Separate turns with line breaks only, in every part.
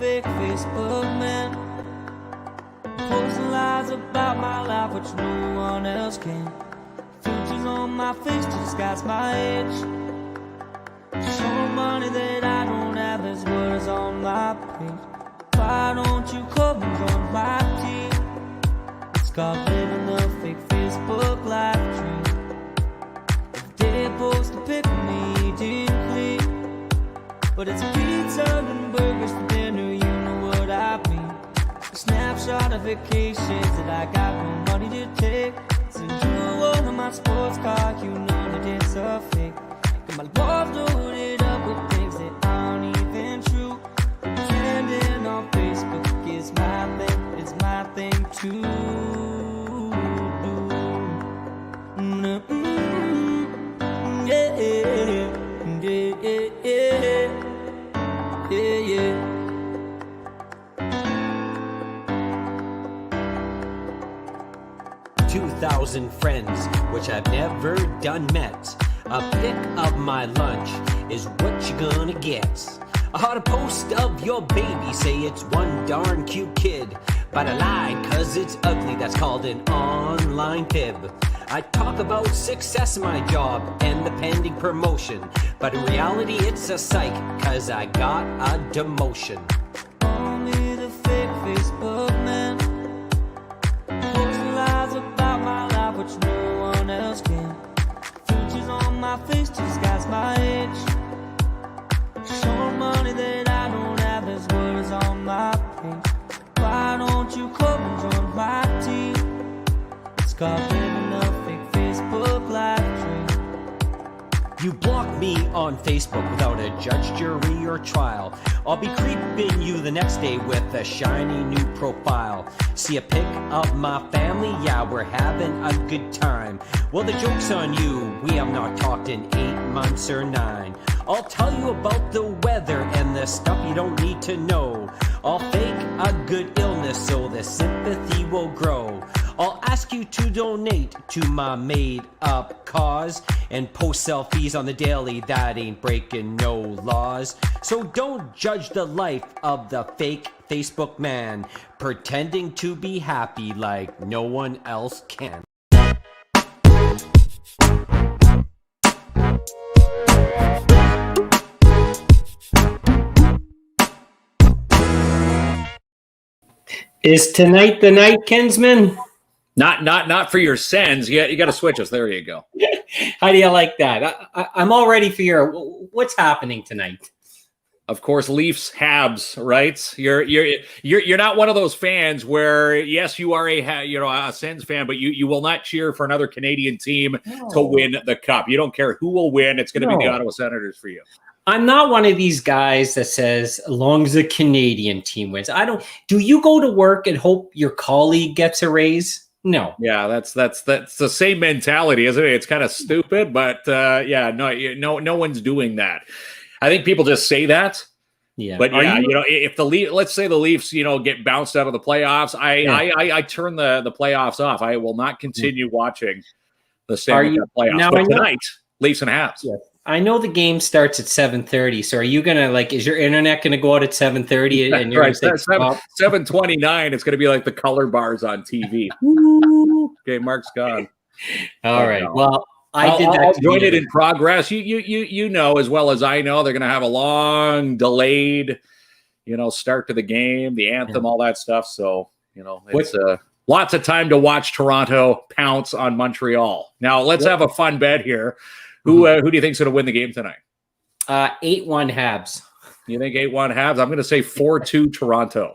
fake Facebook man, posting lies about my life which no one else can. Filters on my face to disguise my age, show money that I don't have, there's words on my page. Why don't you come and join my team? It's called living the fake Facebook life dream. If they post a pic of me deeply, but it's pizza and burgers for dinner, you know what I mean. A snapshot of vacations that I got no money to take. Send you one of my sports cars, you know that it's a fake. Got my walls loaded up with things that aren't even true. Pretending on Facebook is my thing, it's my thing too. Yeah, yeah, yeah, yeah, yeah.
2,000 friends, which I've never done met. A pic of my lunch is what you're gonna get. I heard a post of your baby, say it's one darn cute kid. But I lied, cause it's ugly, that's called an online fib. I talk about success in my job and the pending promotion, but in reality it's a psych, cause I got a demotion.
Only the fake Facebook man, posting lies about my life which no one else can. Filters on my face to disguise my age, show money that I don't have, there's words on my page. Why don't you come and join my team? It's called living a fake Facebook life dream.
You block me on Facebook without a judge, jury, or trial. I'll be creeping you the next day with a shiny new profile. See a pic of my family, yeah, we're having a good time. Well, the joke's on you, we have not talked in 8 months or 9. I'll tell you about the weather and the stuff you don't need to know. I'll fake a good illness so the sympathy will grow. I'll ask you to donate to my made-up cause and post selfies on the daily, that ain't breaking no laws. So don't judge the life of the fake Facebook man, pretending to be happy like no one else can. Is tonight the night, Kinsman?
Not for your sins. You got to switch us. There you go.
How do you like that? I'm all ready for your. What's happening tonight?
Of course, Leafs Habs, right? You're not one of those fans where yes, you are a Sens fan, but you will not cheer for another Canadian team to win the cup. You don't care who will win. It's going to be the Ottawa Senators for you.
I'm not one of these guys that says, as long as the Canadian team wins. Do you go to work and hope your colleague gets a raise? No.
Yeah, that's the same mentality, isn't it? It's kind of stupid, but no one's doing that. I think people just say that.
Yeah.
But if let's say the Leafs, get bounced out of the playoffs, I turn the playoffs off. I will not continue watching the Stanley Cup playoffs.
Now,
but tonight, Leafs and Habs.
Yeah. I know the game starts at 7:30. So are you gonna is your internet gonna go out at 7:30 and you're
right? 7:29. It's gonna be like the color bars on TV. Okay, Mark's gone.
All right. No. Well,
I'll join it in progress. You know as well as I know they're gonna have a long delayed, start to the game, the anthem, all that stuff. So it's lots of time to watch Toronto pounce on Montreal. Now let's have a fun bet here. Who do you think is going to win the game tonight?
8-1 Habs.
You think 8-1 Habs? I'm going to say 4-2 Toronto.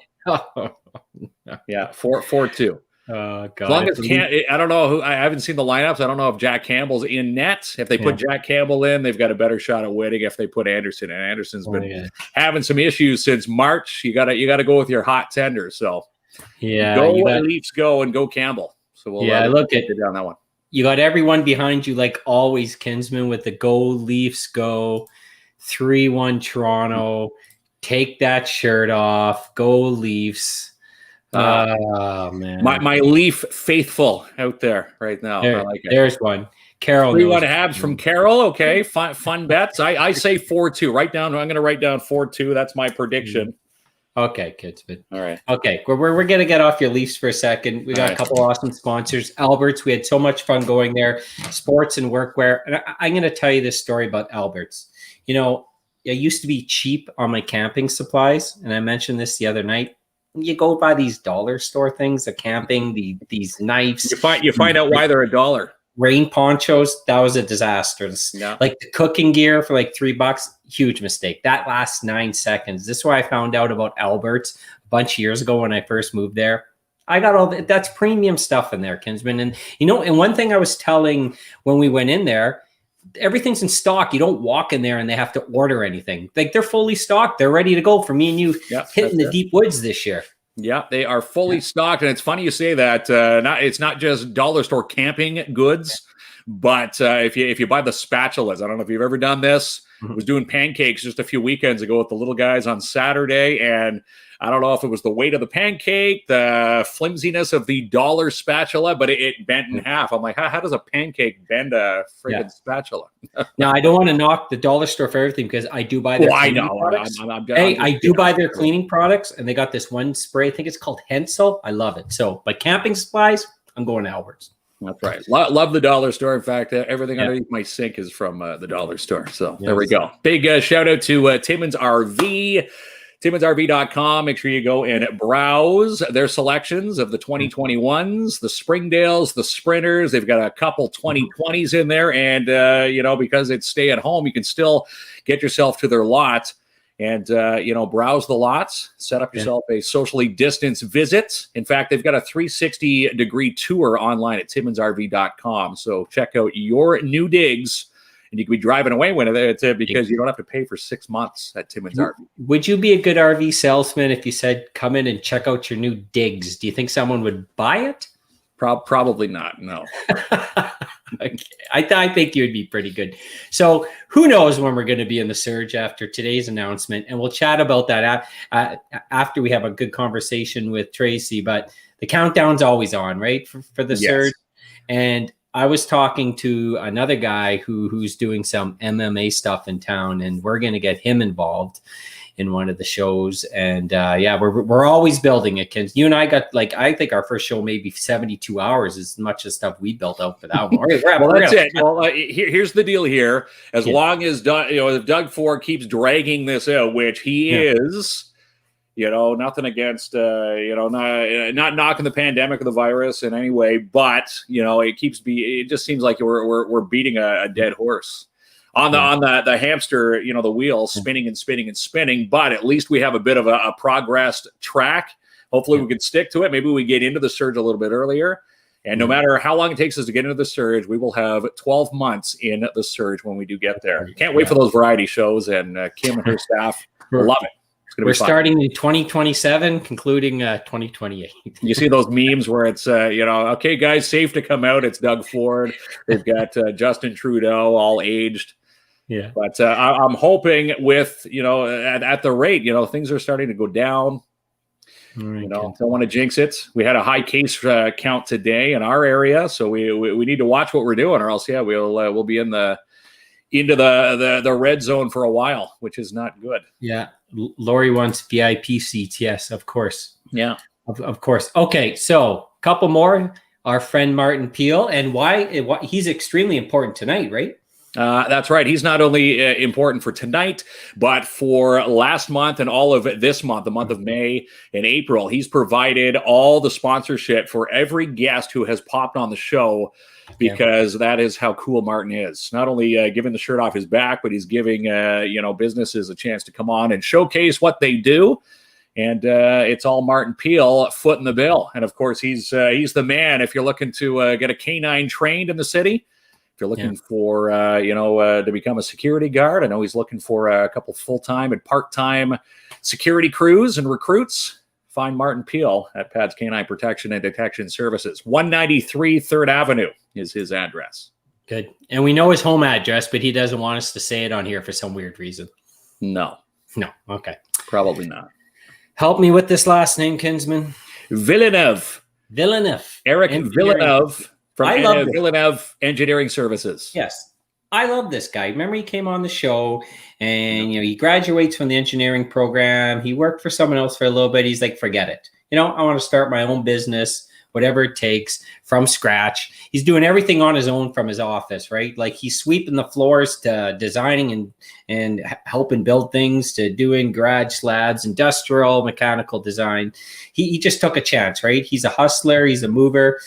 Yeah, 4-2.
God.
As long as I don't know I haven't seen the lineups. I don't know if Jack Campbell's in net. If they put Jack Campbell in, they've got a better shot of winning. If they put Anderson in, Anderson's been having some issues since March. You got to go with your hot tender. So Leafs go and go Campbell. So we'll look at down that one.
You got everyone behind you, like always, Kinsman, with the go Leafs, go 3-1 Toronto. Take that shirt off. Go Leafs. Oh man,
my Leaf faithful out there right now. I like it.
There's one. Carol.
3-1 Habs from Carol. Okay, fun bets. I say 4-2. I'm going to write down 4-2. That's my prediction.
Okay, kids. But
All right.
Okay, we're going to get off your Leafs for a second. We got a couple awesome sponsors. Albert's, we had so much fun going there. Sports and workwear. And I'm going to tell you this story about Albert's. You know, I used to be cheap on my camping supplies, and I mentioned this the other night. You go buy these dollar store things, the camping, these knives.
You find out why they're $1.
Rain ponchos, that was a disaster.
Yeah.
Like the cooking gear for like $3, huge mistake. That lasts 9 seconds. This is why I found out about Albert's a bunch of years ago when I first moved there. I got all that's premium stuff in there, Kinsman. And you know, and one thing I was telling when we went in there, everything's in stock. You don't walk in there and they have to order anything. Like they're fully stocked. They're ready to go for me and you hitting the deep woods this year.
Yeah, they are fully stocked, and it's funny you say that. It's not just dollar store camping goods, but if you buy the spatulas, I don't know if you've ever done this. I was doing pancakes just a few weekends ago with the little guys on Saturday, and I don't know if it was the weight of the pancake, the flimsiness of the dollar spatula, but it bent in half. I'm like, how does a pancake bend a friggin' spatula?
Now, I don't want to knock the dollar store for everything because I do buy their cleaning products. I do buy their cleaning products, and they got this one spray. I think it's called Hensel. I love it. So, but camping supplies, I'm going to Albert's.
That's right. Love the dollar store. In fact, everything underneath my sink is from the dollar store. So there we go. Big shout out to Timmins RV. TimminsRV.com. Make sure you go and browse their selections of the 2021s, the Springdales, the Sprinters. They've got a couple 2020s in there. And, because it's stay at home, you can still get yourself to their lot and, browse the lots, set up yourself a socially distanced visit. In fact, they've got a 360-degree tour online at TimminsRV.com. So check out your new digs. And you could be driving away with it because you don't have to pay for 6 months at Timmins RV. Would
you be a good RV salesman if you said, come in and check out your new digs? Do you think someone would buy it?
Probably not, no.
Okay. I think you would be pretty good. So who knows when we're going to be in the surge after today's announcement. And we'll chat about that after we have a good conversation with Tracy. But the countdown's always on, right, for the surge. And I was talking to another guy who's doing some MMA stuff in town, and we're going to get him involved in one of the shows. And we're always building it, Ken. You and I got I think our first show maybe 72 hours as much as stuff we built out for that one.
Well, that's it. Well, here's the deal here. As long as if Doug Ford keeps dragging this out, which he is. Nothing against, not knocking the pandemic or the virus in any way, but it just seems like we're beating a dead horse on the hamster, the wheel spinning and spinning and spinning. But at least we have a bit of a progressed track. Hopefully we can stick to it. Maybe we get into the surge a little bit earlier. And no matter how long it takes us to get into the surge, we will have 12 months in the surge when we do get there. Can't wait for those variety shows, and Kim and her staff love it.
We're starting in 2027, concluding 2028.
You see those memes where it's, okay, guys, safe to come out. It's Doug Ford. They've got Justin Trudeau all aged.
Yeah.
But I'm hoping with, at the rate, things are starting to go down. Right, don't want to jinx it. We had a high case count today in our area. So we need to watch what we're doing, or else, we'll be into the red zone for a while, which is not good.
Yeah. Lori wants VIP seats. Yes, of course.
Yeah.
Of course. Okay. So a couple more. Our friend Martin Peel, and why he's extremely important tonight, right?
That's right. He's not only important for tonight, but for last month and all of this month, the month of May and April. He's provided all the sponsorship for every guest who has popped on the show, because that is how cool Martin is. Not only giving the shirt off his back, but he's giving businesses a chance to come on and showcase what they do. And it's all Martin Peel foot in the bill. And of course, he's the man if you're looking to get a canine trained in the city. If you're looking for to become a security guard, I know he's looking for a couple full-time and part-time security crews and recruits. Find Martin Peel at Pat's Canine Protection and Detection Services. 193 3rd Avenue is his address.
Good. And we know his home address, but he doesn't want us to say it on here for some weird reason.
No.
Okay.
Probably not.
Help me with this last name, Kinsman.
Villeneuve.
Eric
Villeneuve from Villeneuve Engineering Services.
Yes. I love this guy. Remember, he came on the show, and he graduates from the engineering program. He worked for someone else for a little bit. He's like, forget it. I want to start my own business, whatever it takes, from scratch. He's doing everything on his own from his office, right? Like, he's sweeping the floors to designing and helping build things, to doing garage slabs, industrial, mechanical design. He just took a chance, right? He's a hustler. He's a mover.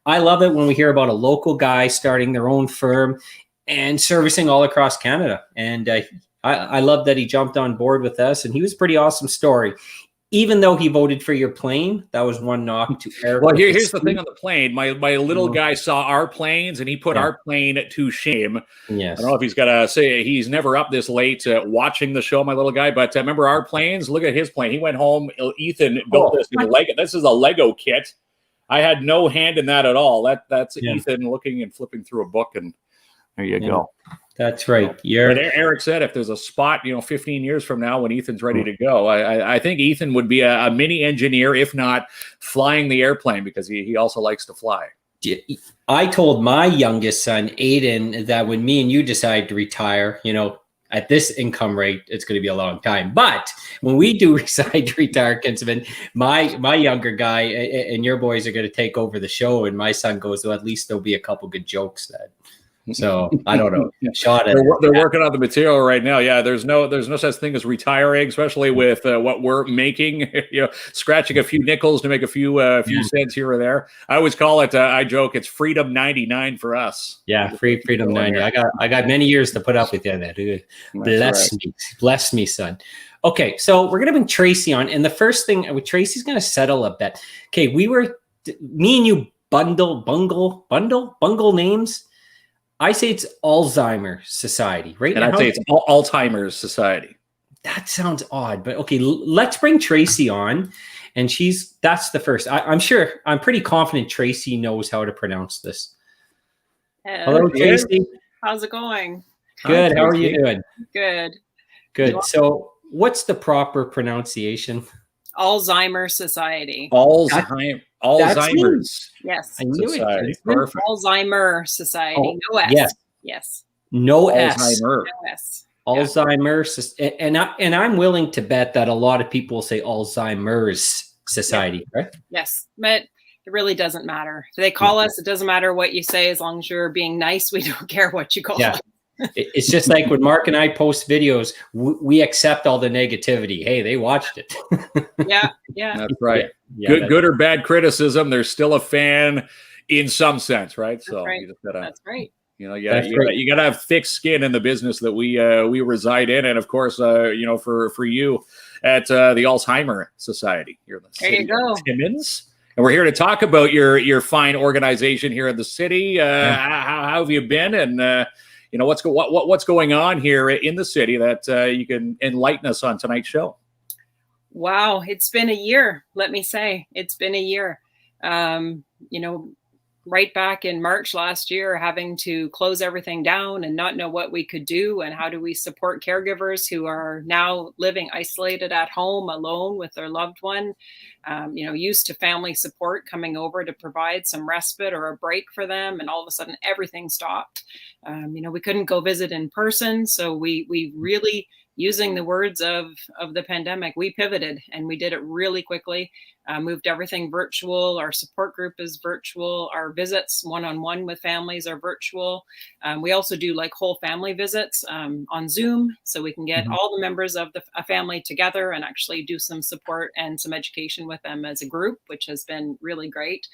I love it when we hear about a local guy starting their own firm and servicing all across Canada. And I love that he jumped on board with us, and he was a pretty awesome story. Even though he voted for your plane, that was one knock to Eric.
Well, here's the thing on the plane. My little guy saw our planes, and he put our plane to shame.
Yes.
I don't know if he's got to say he's never up this late watching the show, my little guy. But remember our planes? Look at his plane. He went home. Ethan built this in Lego. This is a Lego kit. I had no hand in that at all. That's Ethan looking and flipping through a book, and there you go.
That's right.
But Eric said if there's a spot, 15 years from now when Ethan's ready to go, I think Ethan would be a mini engineer, if not flying the airplane, because he also likes to fly.
I told my youngest son, Aiden, that when me and you decide to retire, at this income rate, it's going to be a long time. But when we do decide to retire, Kinsman, my younger guy and your boys are going to take over the show. And my son goes, well, at least there'll be a couple good jokes then. So I don't know. Shot at
they're working on the material right now. Yeah, there's no such thing as retiring, especially with what we're making. Scratching a few nickels to make a few cents here or there. I always call it. I joke. It's freedom 99 for us.
Yeah, freedom 90. I got many years to put up with you. That bless me, son. Okay, so we're gonna bring Tracy on, and the first thing with Tracy's gonna settle a bet. Okay, me and you bungle names. I say it's Alzheimer Society, right?
And I'd say it's Alzheimer's Society.
That sounds odd, but okay, let's bring Tracy on. And that's the first. I'm pretty confident Tracy knows how to pronounce this. Hello, Tracy.
How's it going?
Good. How are you doing?
Good.
So what's the proper pronunciation?
Alzheimer Society.
Alzheimer's.
Yes.
I knew
Society.
It.
Perfect.
Alzheimer Society. No S. Yes.
No
Alzheimer.
S.
Alzheimer's. And I'm willing to bet that a lot of people will say Alzheimer's Society, right?
Yes. But it really doesn't matter. If they call us, it doesn't matter what you say as long as you're being nice. We don't care what you call us.
It's just like when Mark and I post videos, we accept all the negativity. Hey, they watched it.
Yeah.
That's right. Good or bad criticism, there's still a fan in some sense, right?
That's right.
You just gotta,
that's right.
You gotta have thick skin in the business that we reside in, and of course, for you at the Alzheimer Society, you're the
there you go,
Timmins. And we're here to talk about your fine organization here in the city. How have you been? And what's going on here in the city that you can enlighten us on tonight's show?
Wow, it's been a year. Let me say, it's been a year. Right back in March last year, having to close everything down and not know what we could do, and how do we support caregivers who are now living isolated at home alone with their loved one, used to family support coming over to provide some respite or a break for them, and all of a sudden everything stopped. We couldn't go visit in person, so we really, using the words of the pandemic, we pivoted, and we did it really quickly. Moved everything virtual. Our support group is virtual. Our visits one-on-one with families are virtual. We also do whole family visits on Zoom, so we can get all the members of a family together and actually do some support and some education with them as a group, which has been really great.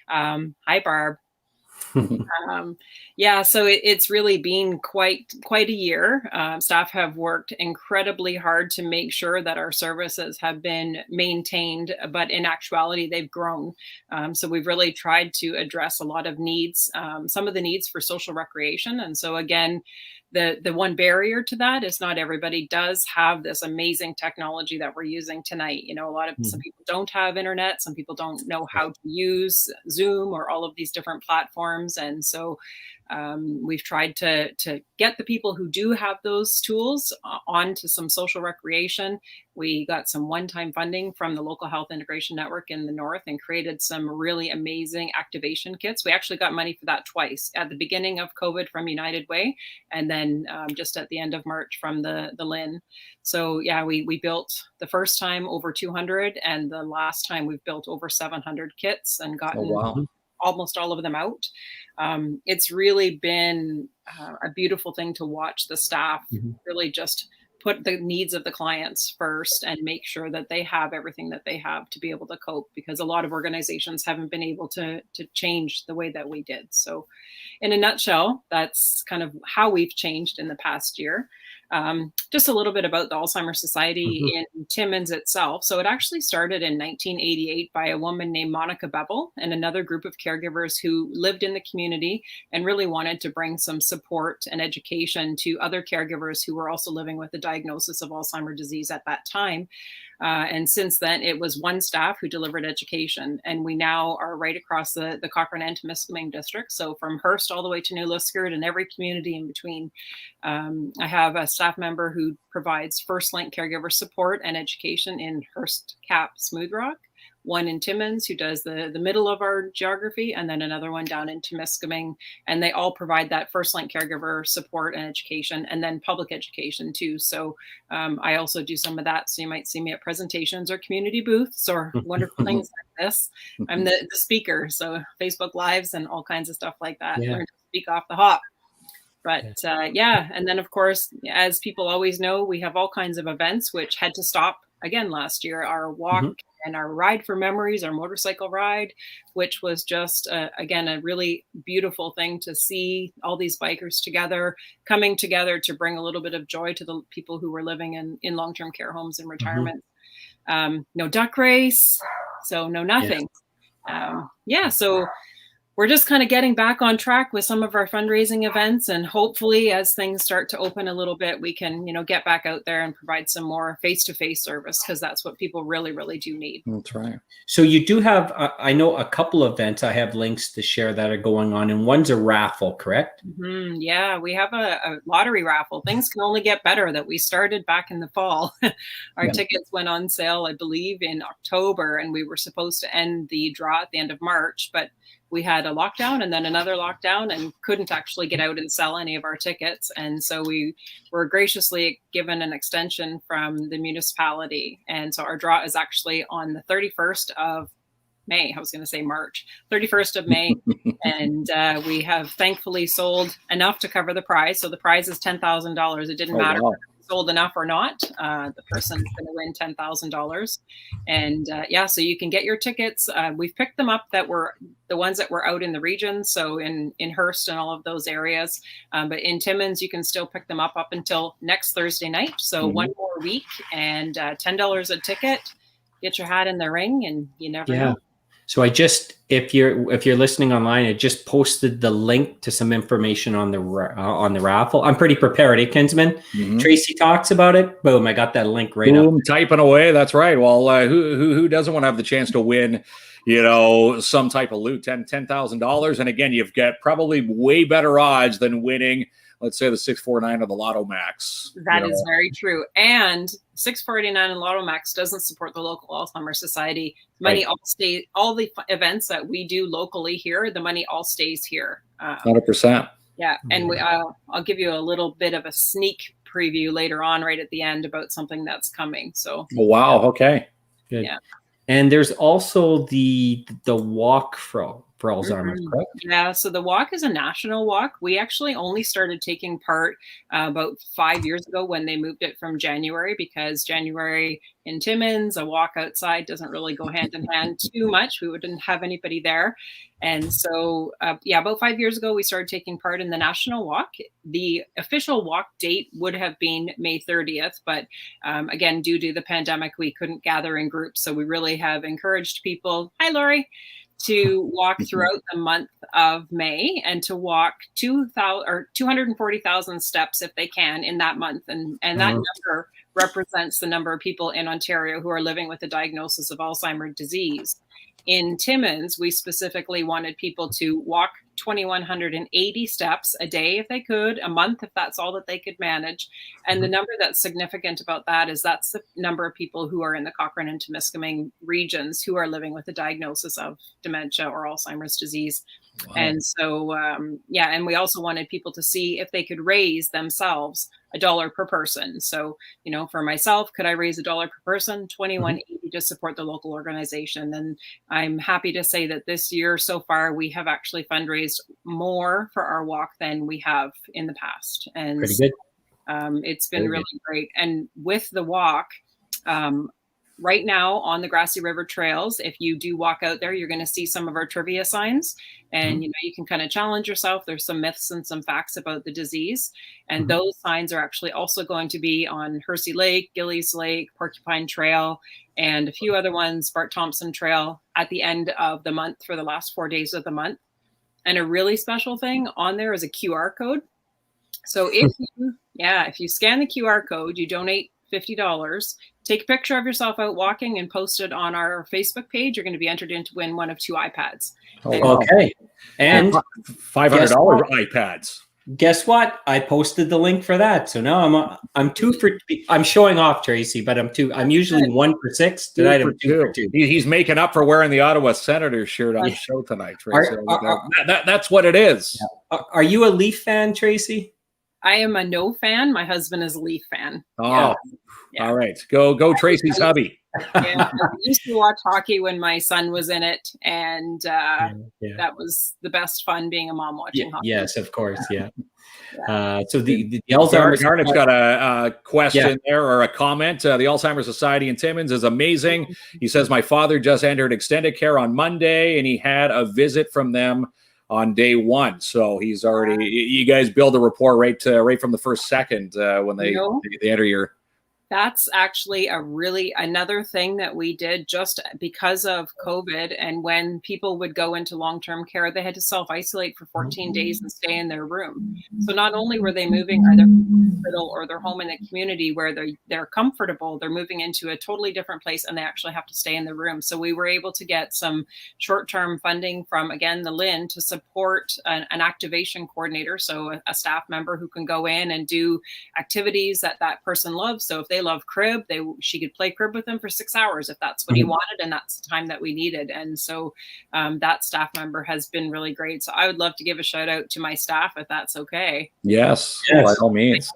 Hi, Barb. So it's really been quite a year. Staff have worked incredibly hard to make sure that our services have been maintained, but in actuality, they've grown. So we've really tried to address a lot of needs, some of the needs for social recreation. And so again, the one barrier to that is not everybody does have this amazing technology that we're using tonight. Some people don't have internet, some people don't know how to use Zoom or all of these different platforms. And so We've tried to get the people who do have those tools onto some social recreation. We got some one-time funding from the Local Health Integration Network in the North and created some really amazing activation kits. We actually got money for that twice, at the beginning of COVID from United Way, and then just at the end of March from the LIN. So yeah, we built the first time over 200, and the last time we've built over 700 kits and gotten almost all of them out. It's really been a beautiful thing to watch the staff really just put the needs of the clients first and make sure that they have everything that they have to be able to cope, because a lot of organizations haven't been able to change the way that we did. So in a nutshell, that's kind of how we've changed in the past year. Just a little bit about the Alzheimer Society in Timmins itself. So it actually started in 1988 by a woman named Monica Bevel and another group of caregivers who lived in the community and really wanted to bring some support and education to other caregivers who were also living with the diagnosis of Alzheimer's disease at that time. And since then, it was one staff who delivered education. And we now are right across the Cochrane and Temiskaming district. So from Hearst all the way to New Liskeard and every community in between. I have a staff member who provides first link caregiver support and education in Hearst, Cap, Smooth Rock. One in Timmins who does the middle of our geography, and then another one down in Temiskaming. And they all provide that first line caregiver support and education, and then public education too. So I also do some of that. So you might see me at presentations or community booths or wonderful things like this. I'm the speaker, so Facebook Lives and all kinds of stuff like that. Learn to speak off the hop. But and then of course, as people always know, we have all kinds of events which had to stop again last year. Our walk and our ride for memories, our motorcycle ride, which was just again a really beautiful thing to see all these bikers together, coming together to bring a little bit of joy to the people who were living in long-term care homes and retirement. No duck race, so no nothing. So we're just kind of getting back on track with some of our fundraising events, and hopefully as things start to open a little bit, we can, get back out there and provide some more face-to-face service, because that's what people really, really do need.
That's right.
So you do have, I know a couple of events I have links to share that are going on, and one's a raffle, correct?
Yeah, we have a lottery raffle. Things can only get better that we started back in the fall. Our tickets went on sale, I believe, in October, and we were supposed to end the draw at the end of March, but we had a lockdown and then another lockdown and couldn't actually get out and sell any of our tickets. And so we were graciously given an extension from the municipality. And so our draw is actually on the 31st of May. I was going to say March, 31st of May. And we have thankfully sold enough to cover the prize. So the prize is $10,000. It didn't matter whether we sold enough or not. The person's going to win $10,000. And so you can get your tickets. We've picked them up that were the ones that were out in the region. So in Hearst and all of those areas. But in Timmins, you can still pick them up until next Thursday night. So one more week and $10 a ticket. Get your hat in the ring, and you never know.
So if you're listening online, I just posted the link to some information on the raffle. I'm pretty prepared, Kinsman. Tracy talks about it. Boom! I got that link right up.
Typing away. That's right. Well, who doesn't want to have the chance to win? Some type of loot, $10,000, and again, you've got probably way better odds than winning, let's say, the 649 or the Lotto Max.
That is very true. And 649 and Lotto Max doesn't support the local Alzheimer Society. Money all stays. All the events that we do locally here, the money all stays here.
100%.
Yeah, and I'll give you a little bit of a sneak preview later on, right at the end, about something that's coming. So.
Wow. Okay.
Good. Yeah. And there's also the walk for Alzheimer's, correct?
Yeah, so the walk is a national walk. We actually only started taking part about 5 years ago when they moved it from January, because January in Timmins, a walk outside doesn't really go hand in hand too much. We wouldn't have anybody there. And so, about 5 years ago, we started taking part in the national walk. The official walk date would have been May 30th, but again, due to the pandemic, we couldn't gather in groups. So we really have encouraged people, hi, Lori, to walk throughout the month of May and to walk 240,000 steps if they can in that month. And that number represents the number of people in Ontario who are living with a diagnosis of Alzheimer's disease. in Timmins, we specifically wanted people to walk 2,180 steps a day if they could, a month if that's all that they could manage. And the number that's significant about that is that's the number of people who are in the Cochrane and Temiskaming regions who are living with a diagnosis of dementia or Alzheimer's disease. Wow. And so, and we also wanted people to see if they could raise themselves $1 per person. So, for myself, could I raise $1 per person, 21.80 to support the local organization? And I'm happy to say that this year so far, we have actually fundraised more for our walk than we have in the past. And
pretty good.
It's been really great. And with the walk, right now on the Grassy River trails, if you do walk out there, you're going to see some of our trivia signs, and you can kind of challenge yourself. There's some myths and some facts about the disease, and those signs are actually also going to be on Hersey Lake, Gillies Lake, Porcupine Trail, and a few other ones, Bart Thompson Trail, at the end of the month for the last 4 days of the month. And a really special thing on there is a QR code. So if you scan the QR code, you donate $50, take a picture of yourself out walking and post it on our Facebook page. You're going to be entered in to win one of 2 iPads.
Okay. And
$500 iPads.
Guess what? I posted the link for that. So now I'm 2 for. I'm showing off, Tracy, but I'm usually 1 for 6. Tonight I'm 2 for 2.
He's making up for wearing the Ottawa Senators shirt on the show tonight, Tracy. That's what it is.
Are you a Leaf fan, Tracy?
I am a No fan. My husband is a Leaf fan.
Oh, yeah. All right. Go Tracy's hubby.
I used to watch hockey when my son was in it, and that was the best fun being a mom watching hockey.
Yes, of course. Yeah. So the Alzheimer
Garnett's got a question there, or a comment. The Alzheimer Society in Timmins is amazing. He says, my father just entered extended care on Monday, and he had a visit from them on day 1. So he's already, you guys build a rapport right from the first second when they enter your.
That's actually another thing that we did just because of COVID. And when people would go into long-term care, they had to self-isolate for 14 days and stay in their room. So not only were they moving either hospital or their home in the community where they're comfortable, they're moving into a totally different place, and they actually have to stay in the room. So we were able to get some short-term funding from, again, the LIN to support an activation coordinator. So a staff member who can go in and do activities that person loves. So if they love crib, she could play crib with them for 6 hours if that's what he wanted, and that's the time that we needed. And so that staff member has been really great. So I would love to give a shout out to my staff if that's okay.
Yes. By all means.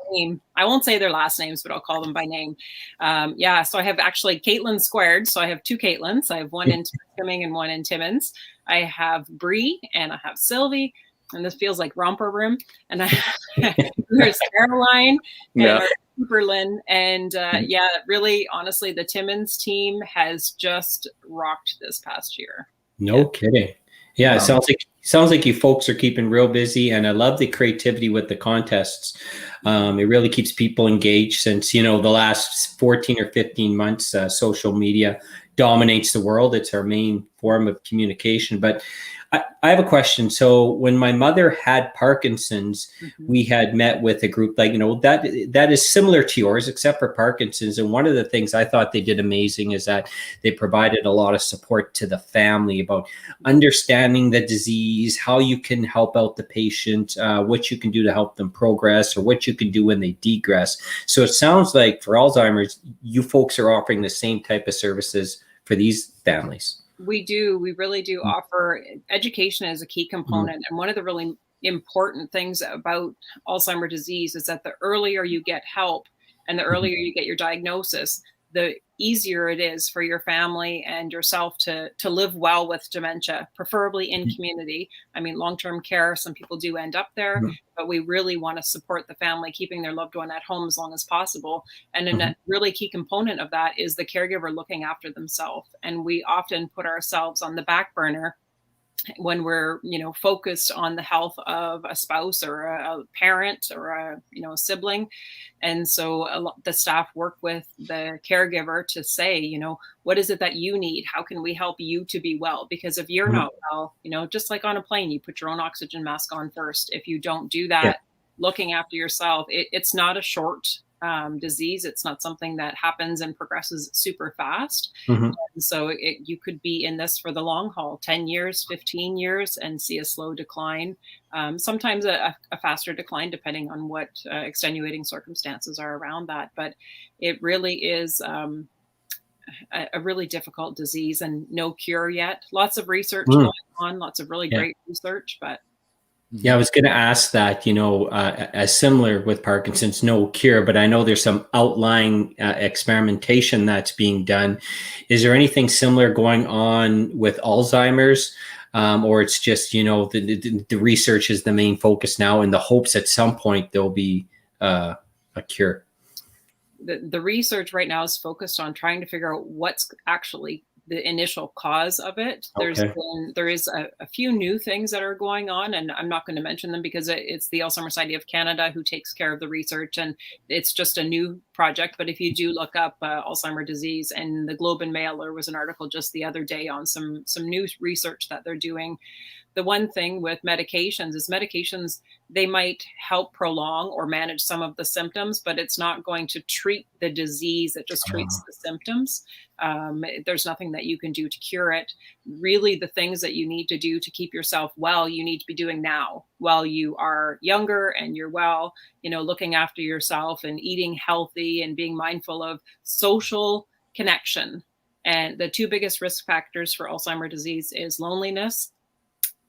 I won't say their last names, but I'll call them by name. So I have actually Caitlin squared. So I have 2 Caitlins. I have one in Temiskaming and one in Timmins. I have Bree and I have Sylvie. And this feels like romper room. And there's Caroline and Superlin. And really, honestly, the Timmins team has just rocked this past year.
No kidding. Yeah, it sounds like you folks are keeping real busy, and I love the creativity with the contests. It really keeps people engaged since, the last 14 or 15 months, social media dominates the world. It's our main form of communication. But I have a question. So when my mother had Parkinson's, we had met with a group that is similar to yours, except for Parkinson's. And one of the things I thought they did amazing is that they provided a lot of support to the family about understanding the disease, how you can help out the patient, what you can do to help them progress, or what you can do when they degress. So it sounds like for Alzheimer's, you folks are offering the same type of services for these families.
We do. We really do offer education as a key component. And one of the really important things about Alzheimer's disease is that the earlier you get help and the earlier you get your diagnosis, the easier it is for your family and yourself to live well with dementia, preferably in community. I mean, long-term care, some people do end up there, but we really want to support the family, keeping their loved one at home as long as possible. And a really key component of that is the caregiver looking after themselves. And we often put ourselves on the back burner when we're, focused on the health of a spouse or a parent or a sibling. And so the staff work with the caregiver to say, what is it that you need? How can we help you to be well? Because if you're not well, just like on a plane, you put your own oxygen mask on first. If you don't do that, looking after yourself, it's not a short disease. It's not something that happens and progresses super fast.
Mm-hmm.
So you could be in this for the long haul, 10 years, 15 years, and see a slow decline. Sometimes a faster decline, depending on what extenuating circumstances are around that. But it really is a really difficult disease and no cure yet. Lots of research going on, lots of really great research, but.
Yeah, I was going to ask that, as similar with Parkinson's, no cure, but I know there's some outlying experimentation that's being done. Is there anything similar going on with Alzheimer's? Or it's just, the research is the main focus now in the hopes at some point there'll be a cure?
The research right now is focused on trying to figure out what's actually the initial cause of it. There is a few new things that are going on, and I'm not going to mention them because it's the Alzheimer Society of Canada who takes care of the research, and it's just a new project. But if you do look up Alzheimer's disease, and the Globe and Mail, there was an article just the other day on some new research that they're doing. The one thing with medications is they might help prolong or manage some of the symptoms, but it's not going to treat the disease. It just treats the symptoms. There's nothing that you can do to cure it. Really, the things that you need to do to keep yourself well, you need to be doing now while you are younger and you're well, looking after yourself and eating healthy and being mindful of social connection. And the two biggest risk factors for Alzheimer's disease is loneliness,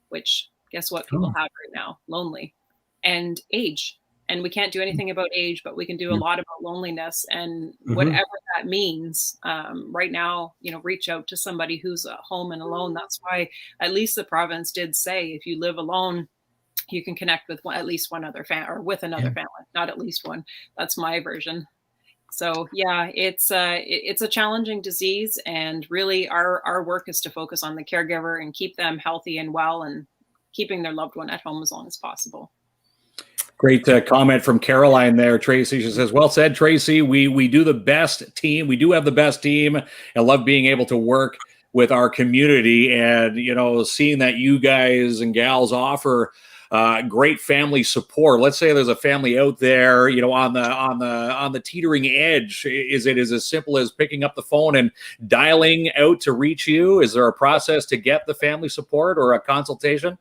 which guess what people have right now? Lonely, and age. And we can't do anything about age, but we can do a lot about loneliness, and whatever that means. Right now, reach out to somebody who's at home and alone. That's why at least the province did say, if you live alone, you can connect with at least one other family, or with another family, not at least one. That's my version. So yeah, it's a challenging disease, and really our work is to focus on the caregiver and keep them healthy and well, and keeping their loved one at home as long as possible.
Great comment from Caroline there, Tracy. She says, well said, Tracy. We do the best team. We do have the best team, and love being able to work with our community, and seeing that you guys and gals offer great family support. Let's say there's a family out there, on the teetering edge. Is it as simple as picking up the phone and dialing out to reach you? Is there a process to get the family support or a consultation?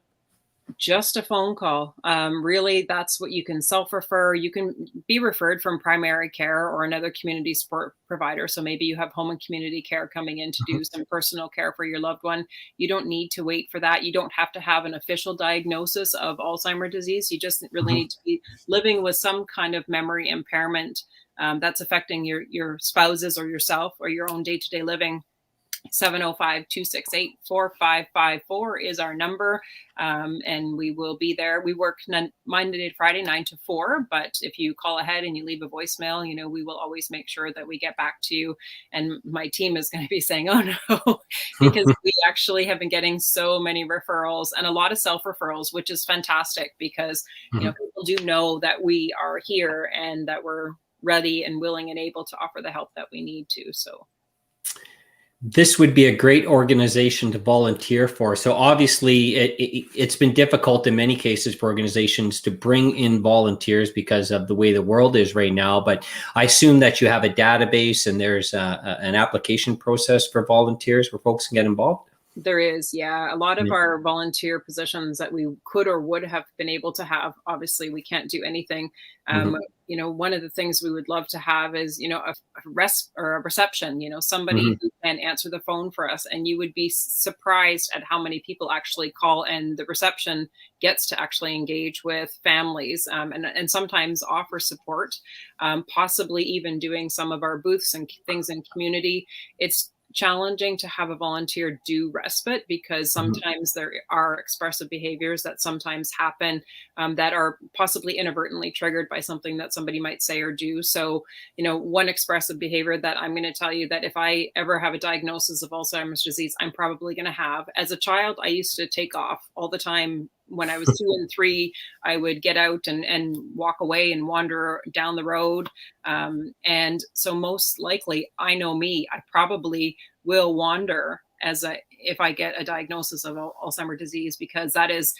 Just a phone call. Really, that's what you can self-refer. You can be referred from primary care or another community support provider. So maybe you have home and community care coming in to do some personal care for your loved one. You don't need to wait for that. You don't have to have an official diagnosis of Alzheimer's disease. You just really need to be living with some kind of memory impairment that's affecting your spouses or yourself or your own day-to-day living. 705-268-4554 is our number, and we will be there. We work Monday to Friday 9 to 4, but if you call ahead and you leave a voicemail, we will always make sure that we get back to you. And my team is going to be saying, oh no, because we actually have been getting so many referrals and a lot of self-referrals, which is fantastic, because people do know that we are here and that we're ready and willing and able to offer the help that we need to. So
this would be a great organization to volunteer for. So obviously it's been difficult in many cases for organizations to bring in volunteers because of the way the world is right now. But I assume that you have a database and there's an application process for volunteers where folks can get involved.
There is, yeah. A lot of our volunteer positions that we could or would have been able to have, obviously we can't do anything. One of the things we would love to have is, a reception, somebody who can answer the phone for us. And you would be surprised at how many people actually call, and the reception gets to actually engage with families and sometimes offer support, possibly even doing some of our booths and things in community. It's challenging to have a volunteer do respite because sometimes there are expressive behaviors that sometimes happen that are possibly inadvertently triggered by something that somebody might say or do. So, one expressive behavior that I'm going to tell you that if I ever have a diagnosis of Alzheimer's disease, I'm probably going to have. As a child, I used to take off all the time. When I was 2 and 3, I would get out and walk away and wander down the road. And so most likely, I know me, I probably will wander if I get a diagnosis of Alzheimer's disease, because that is,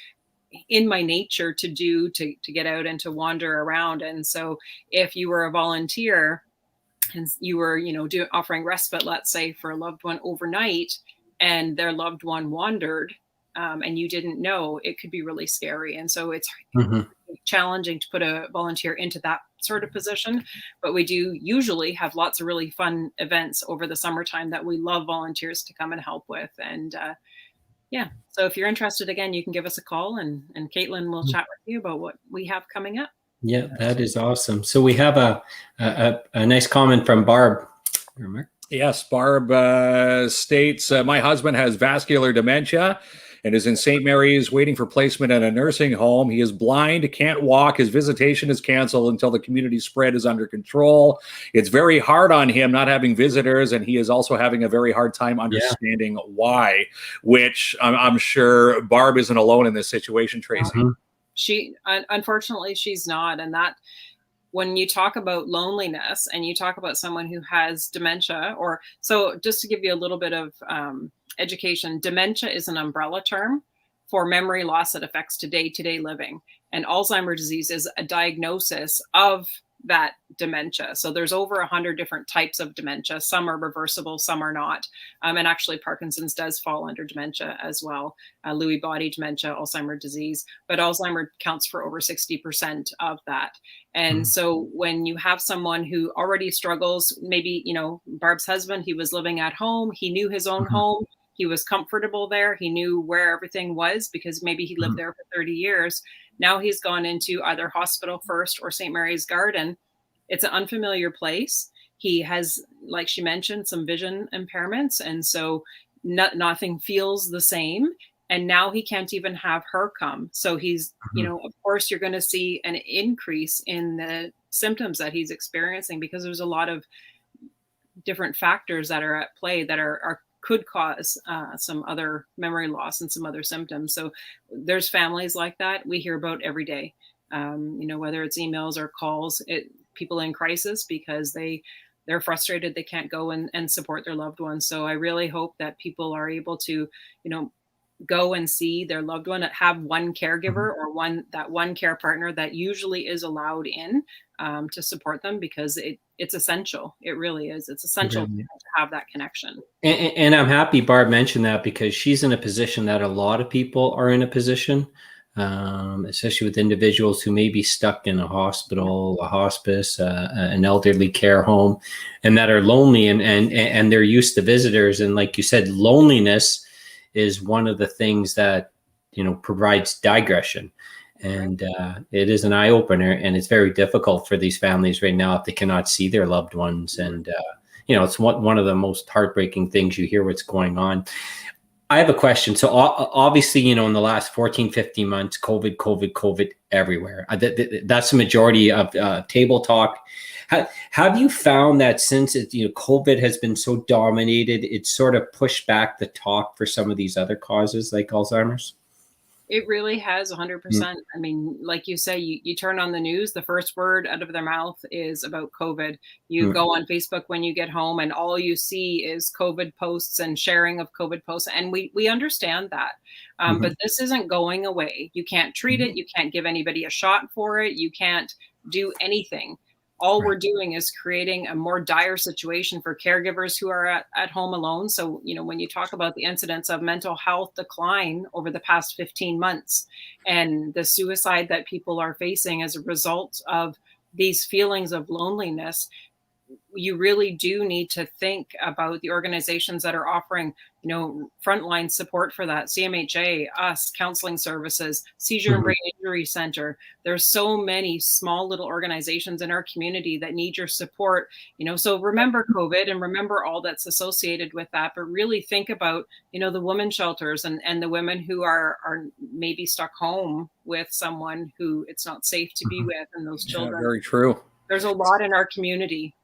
in my nature to do, to get out and to wander around. And so if you were a volunteer and you were, offering respite, let's say, for a loved one overnight, and their loved one wandered, and you didn't know, it could be really scary. And so it's challenging to put a volunteer into that sort of position. But we do usually have lots of really fun events over the summertime that we love volunteers to come and help with. And so if you're interested, again, you can give us a call, and Caitlin will chat with you about what we have coming up.
Yeah, that is awesome. So we have a nice comment from Barb.
Yes, Barb states, my husband has vascular dementia and is in St. Mary's waiting for placement at a nursing home. He is blind, can't walk. His visitation is canceled until the community spread is under control. It's very hard on him not having visitors, and he is also having a very hard time understanding why, which I'm sure Barb isn't alone in this situation, Tracy.
She, unfortunately, she's not. And that, when you talk about loneliness and you talk about someone who has dementia, so just to give you a little bit of education, dementia is an umbrella term for memory loss that affects day-to-day living. And Alzheimer's disease is a diagnosis of that dementia. So there's over 100 different types of dementia. Some are reversible, some are not. And actually Parkinson's does fall under dementia as well. Lewy body dementia, Alzheimer's disease, but Alzheimer's counts for over 60% of that. And so when you have someone who already struggles, maybe, Barb's husband, he was living at home, he knew his own home, he was comfortable there, he knew where everything was because maybe he lived there for 30 years. Now he's gone into either hospital first or St. Mary's Garden. It's an unfamiliar place. He has, like she mentioned, some vision impairments. And so nothing feels the same. And now he can't even have her come. So he's, of course, you're going to see an increase in the symptoms that he's experiencing because there's a lot of different factors that are at play that could cause some other memory loss and some other symptoms. So there's families like that we hear about every day, whether it's emails or calls, people in crisis because they're frustrated, they can't go and support their loved ones. So I really hope that people are able to, go and see their loved one, have one caregiver or one care partner that usually is allowed in to support them because it's essential. It really is. It's essential to have that connection.
And I'm happy Barb mentioned that because she's in a position that a lot of people are in a position, especially with individuals who may be stuck in a hospital, a hospice, an elderly care home, and that are lonely and they're used to visitors. And like you said, loneliness is one of the things that, provides digression. And it is an eye opener, and it's very difficult for these families right now if they cannot see their loved ones. And, it's one of the most heartbreaking things you hear what's going on. I have a question. So obviously, in the last 14, 15 months, COVID everywhere. That's the majority of table talk. Have you found that since COVID has been so dominated, it's sort of pushed back the talk for some of these other causes like Alzheimer's?
It really has 100%. I mean, like you say, you turn on the news, the first word out of their mouth is about COVID. You go on Facebook when you get home and all you see is COVID posts and sharing of COVID posts. And we understand that. But this isn't going away. You can't treat it. You can't give anybody a shot for it. You can't do anything. All we're doing is creating a more dire situation for caregivers who are at home alone. So, when you talk about the incidence of mental health decline over the past 15 months and the suicide that people are facing as a result of these feelings of loneliness, you really do need to think about the organizations that are offering, frontline support for that. CMHA, us, counseling services, Seizure and Brain Injury Center. There's so many small little organizations in our community that need your support. So remember COVID and remember all that's associated with that, but really think about, the women shelters and the women who are maybe stuck home with someone who it's not safe to be with, and those children.
Yeah, very true.
There's a lot in our community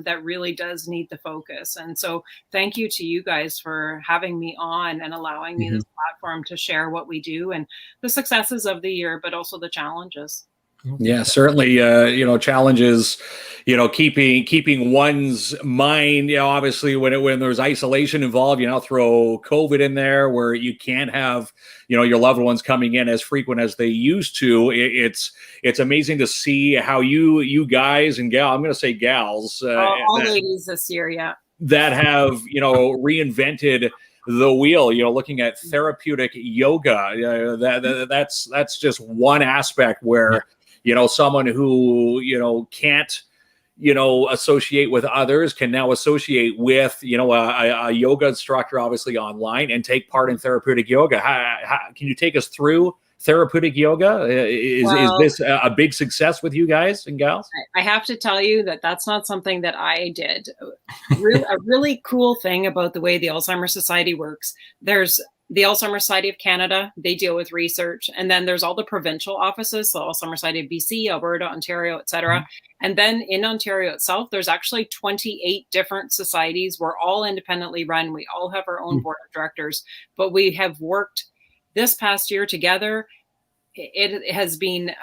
that really does need the focus. And so thank you to you guys for having me on and allowing me this platform to share what we do and the successes of the year, but also the challenges.
Yeah, certainly, challenges, keeping one's mind, obviously when there's isolation involved, throw COVID in there where you can't have, your loved ones coming in as frequent as they used to. It's amazing to see how you guys and I'm going to say gals,
all ladies this year. Yeah.
That have, reinvented the wheel, looking at therapeutic yoga. That's just one aspect where, someone who, can't, associate with others can now associate with, a yoga instructor, obviously online, and take part in therapeutic yoga. Can you take us through therapeutic yoga? Is this a big success with you guys and gals?
I have to tell you that that's not something that I did. A really cool thing about the way the Alzheimer Society works, there's the Alzheimer Society of Canada, they deal with research. And then there's all the provincial offices, the Alzheimer Society of BC, Alberta, Ontario, et cetera. Mm-hmm. And then in Ontario itself, there's actually 28 different societies. We're all independently run. We all have our own board of directors, but we have worked this past year together. It has been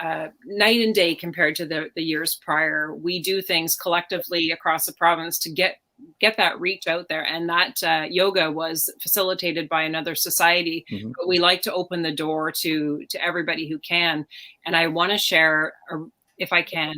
night and day compared to the years prior. We do things collectively across the province to get that reach out there. And that yoga was facilitated by another society, but we like to open the door to everybody who can. And I want to share, if I can,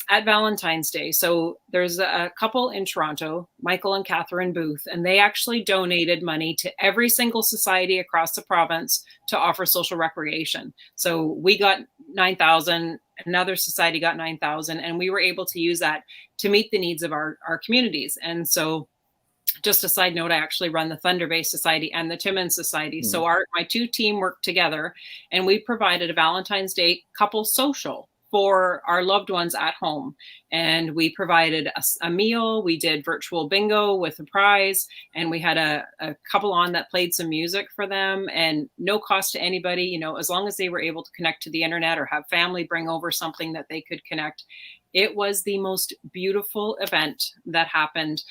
at Valentine's Day. So there's a couple in Toronto, Michael and Catherine Booth, and they actually donated money to every single society across the province to offer social recreation. So we got 9,000, another society got 9,000, and we were able to use that to meet the needs of our communities. And so just a side note, I actually run the Thunder Bay Society and the Timmins Society. So my two team worked together, and we provided a Valentine's Day couple social for our loved ones at home. And we provided a meal. We did virtual bingo with a prize. And we had a couple on that played some music for them, and no cost to anybody, as long as they were able to connect to the internet or have family bring over something that they could connect. It was the most beautiful event that happened.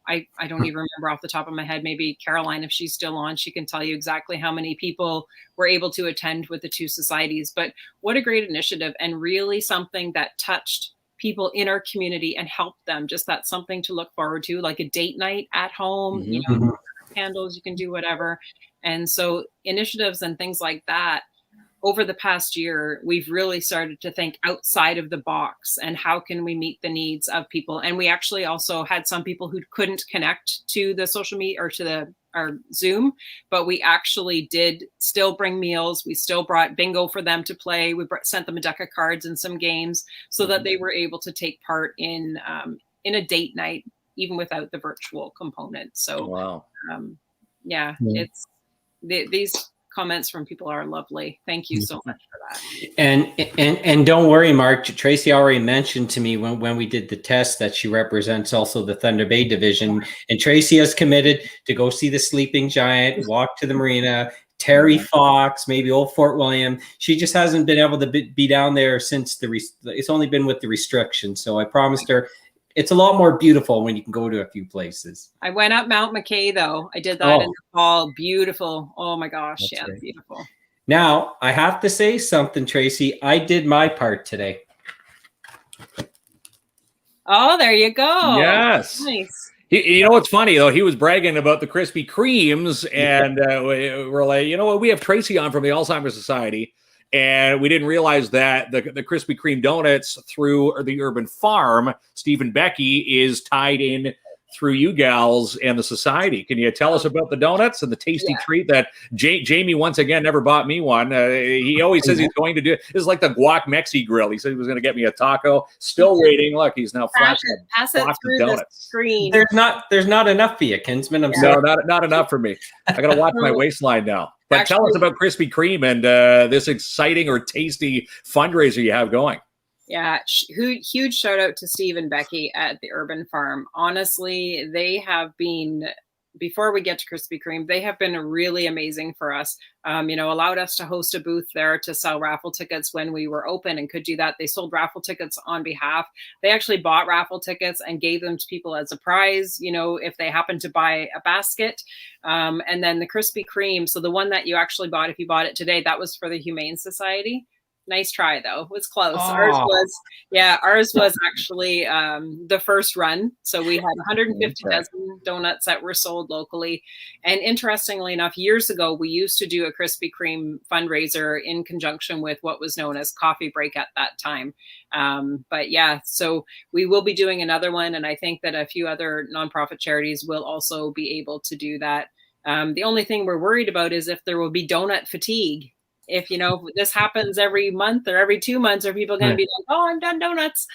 I don't even remember off the top of my head. Maybe Caroline, if she's still on, she can tell you exactly how many people were able to attend with the two societies. But what a great initiative, and really something that touched people in our community and helped them. Just that's something to look forward to, like a date night at home, candles, you can do whatever. And so initiatives and things like that, over the past year, we've really started to think outside of the box and how can we meet the needs of people. And we actually also had some people who couldn't connect to the social media or to our Zoom, but we actually did still bring meals. We still brought bingo for them to play. We sent them a deck of cards and some games so that they were able to take part in a date night, even without the virtual component. So, it's these comments from people are lovely. Thank you so much for that.
And don't worry, Mark. Tracy already mentioned to me when we did the test that she represents also the Thunder Bay division, and Tracy has committed to go see the Sleeping Giant, walk to the marina, Terry Fox, maybe Old Fort William. She just hasn't been able to be down there since it's only been with the restrictions. So I promised her. It's a lot more beautiful when you can go to a few places.
I went up Mount McKay, though. I did that in the fall. Beautiful. Oh, my gosh. That's right. Beautiful.
Now, I have to say something, Tracy. I did my part today.
Oh, there you go.
Yes.
Nice.
You know what's funny, though? He was bragging about the Krispy Kremes, and we're like, you know what? We have Tracy on from the Alzheimer Society. And we didn't realize that the Krispy Kreme donuts through the Urban Farm, Stephen Becky, is tied in through you gals and the society. Can you tell us about the donuts and the tasty treat that Jamie once again never bought me one? He always says he's going to do it. This is like the guac Mexi grill. He said he was going to get me a taco. Still waiting. Look, he's now flashing
pass it through the screen.
There's not enough for you, Kinsman. I'm
sorry. No, not enough for me. I got to watch my waistline now. But tell us about Krispy Kreme and this exciting or tasty fundraiser you have going.
Yeah, huge shout out to Steve and Becky at the Urban Farm. Honestly, they have been, before we get to Krispy Kreme, they have been really amazing for us. Allowed us to host a booth there to sell raffle tickets when we were open and could do that. They sold raffle tickets on behalf. They actually bought raffle tickets and gave them to people as a prize, if they happened to buy a basket. And then the Krispy Kreme, so the one that you actually bought, if you bought it today, that was for the Humane Society. Nice try, though. It was close.
Oh.
Ours was actually the first run. So we had 150 dozen donuts that were sold locally. And interestingly enough, years ago, we used to do a Krispy Kreme fundraiser in conjunction with what was known as Coffee Break at that time. But yeah, so we will be doing another one. And I think that a few other nonprofit charities will also be able to do that. The only thing we're worried about is if there will be donut fatigue. If, this happens every month or every 2 months, are people going to be like, oh, I'm done donuts?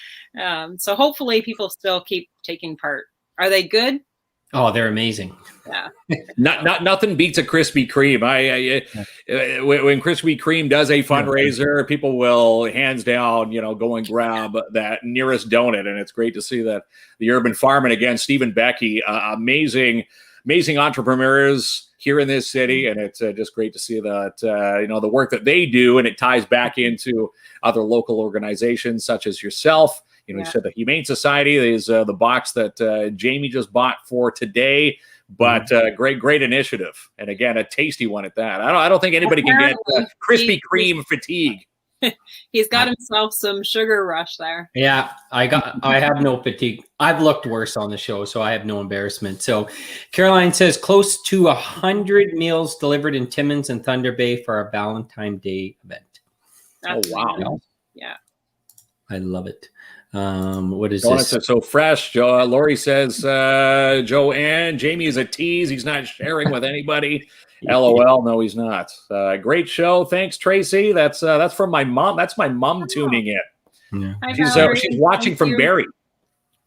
So hopefully people still keep taking part. Are they good?
Oh, they're amazing.
Yeah.
Nothing beats a Krispy Kreme. When Krispy Kreme does a fundraiser, people will hands down, go and grab that nearest donut. And it's great to see that the Urban Farm, and again, Stephen Becky, amazing entrepreneurs here in this city, and it's just great to see that the work that they do, and it ties back into other local organizations such as yourself. You said the Humane Society is the box that Jamie just bought for today, but great initiative, and again a tasty one at that. I don't think anybody can get Krispy Kreme fatigue.
He's got himself some sugar rush there.
Yeah, I have no fatigue. I've looked worse on the show, so I have no embarrassment. So Caroline says close to 100 meals delivered in Timmins and Thunder Bay for our Valentine's Day event.
That's
wow.
Yeah.
I love it. What is
Donuts
this?
are so fresh. Lori says, Joanne, Jamie is a tease. He's not sharing with anybody. LOL. No, he's not. Great show. Thanks, Tracy. That's from my mom. That's my mom tuning in.
Yeah.
She's watching from Barrie.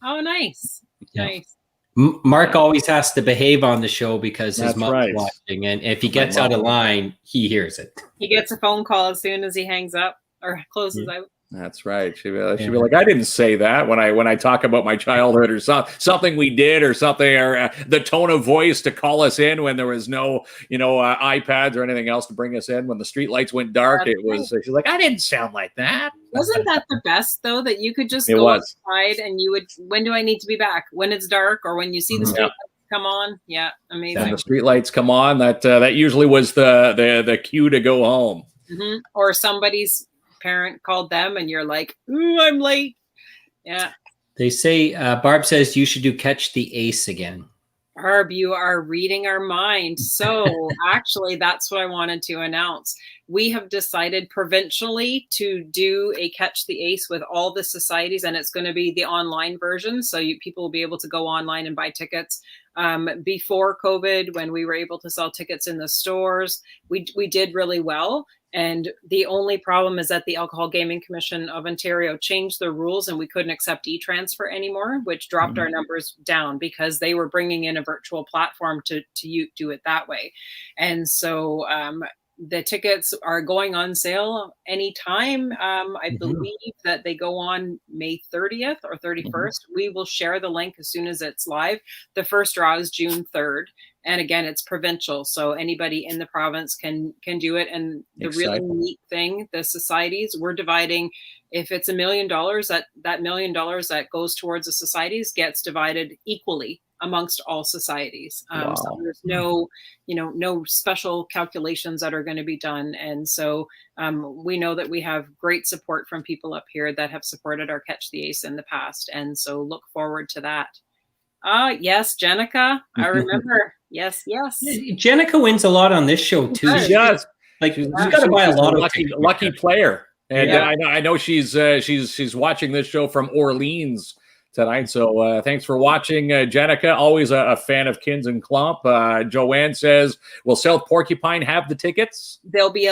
Oh, nice. Yeah. Nice.
Mark always has to behave on the show because his mom's watching, and if he gets out of line, he hears it.
He gets a phone call as soon as he hangs up or closes out.
That's right. She'd be like, I didn't say that when I talk about my childhood or something we did or something, or the tone of voice to call us in when there was no, iPads or anything else to bring us in. When the street lights went dark, she's like, I didn't sound like that.
Wasn't that the best though, that you could just go outside and you would, when do I need to be back? When it's dark or when you see the street lights come on? Yeah. Amazing.
When the street lights come on, that usually was the cue to go home.
Mm-hmm. Or somebody's parent called them and you're like, ooh, I'm late. Yeah.
They say, Barb says you should do Catch the Ace again.
Barb, you are reading our mind. So actually, that's what I wanted to announce. We have decided provincially to do a Catch the Ace with all the societies, and it's going to be the online version. So people will be able to go online and buy tickets. Before COVID, when we were able to sell tickets in the stores, we did really well. And the only problem is that the Alcohol Gaming Commission of Ontario changed the rules and we couldn't accept e-transfer anymore, which dropped our numbers down because they were bringing in a virtual platform to do it that way. And so the tickets are going on sale anytime. I believe that they go on May 30th or 31st. We will share the link as soon as it's live. The first draw is June 3rd. And again, it's provincial, so anybody in the province can do it. And the really neat thing, the societies, we're dividing, if it's $1 million, that $1 million that goes towards the societies gets divided equally amongst all societies. So there's no special calculations that are going to be done. And so we know that we have great support from people up here that have supported our Catch the Ace in the past. And so look forward to that. Yes, Jenica, I remember. Yes.
Jenica wins a lot on this show too.
She does.
Like she's got to buy a lot of
lucky player. And I know she's watching this show from Orleans tonight. So thanks for watching, Jenica. Always a fan of KINZ and KLOMP. Joanne says, will South Porcupine have the tickets?
They'll be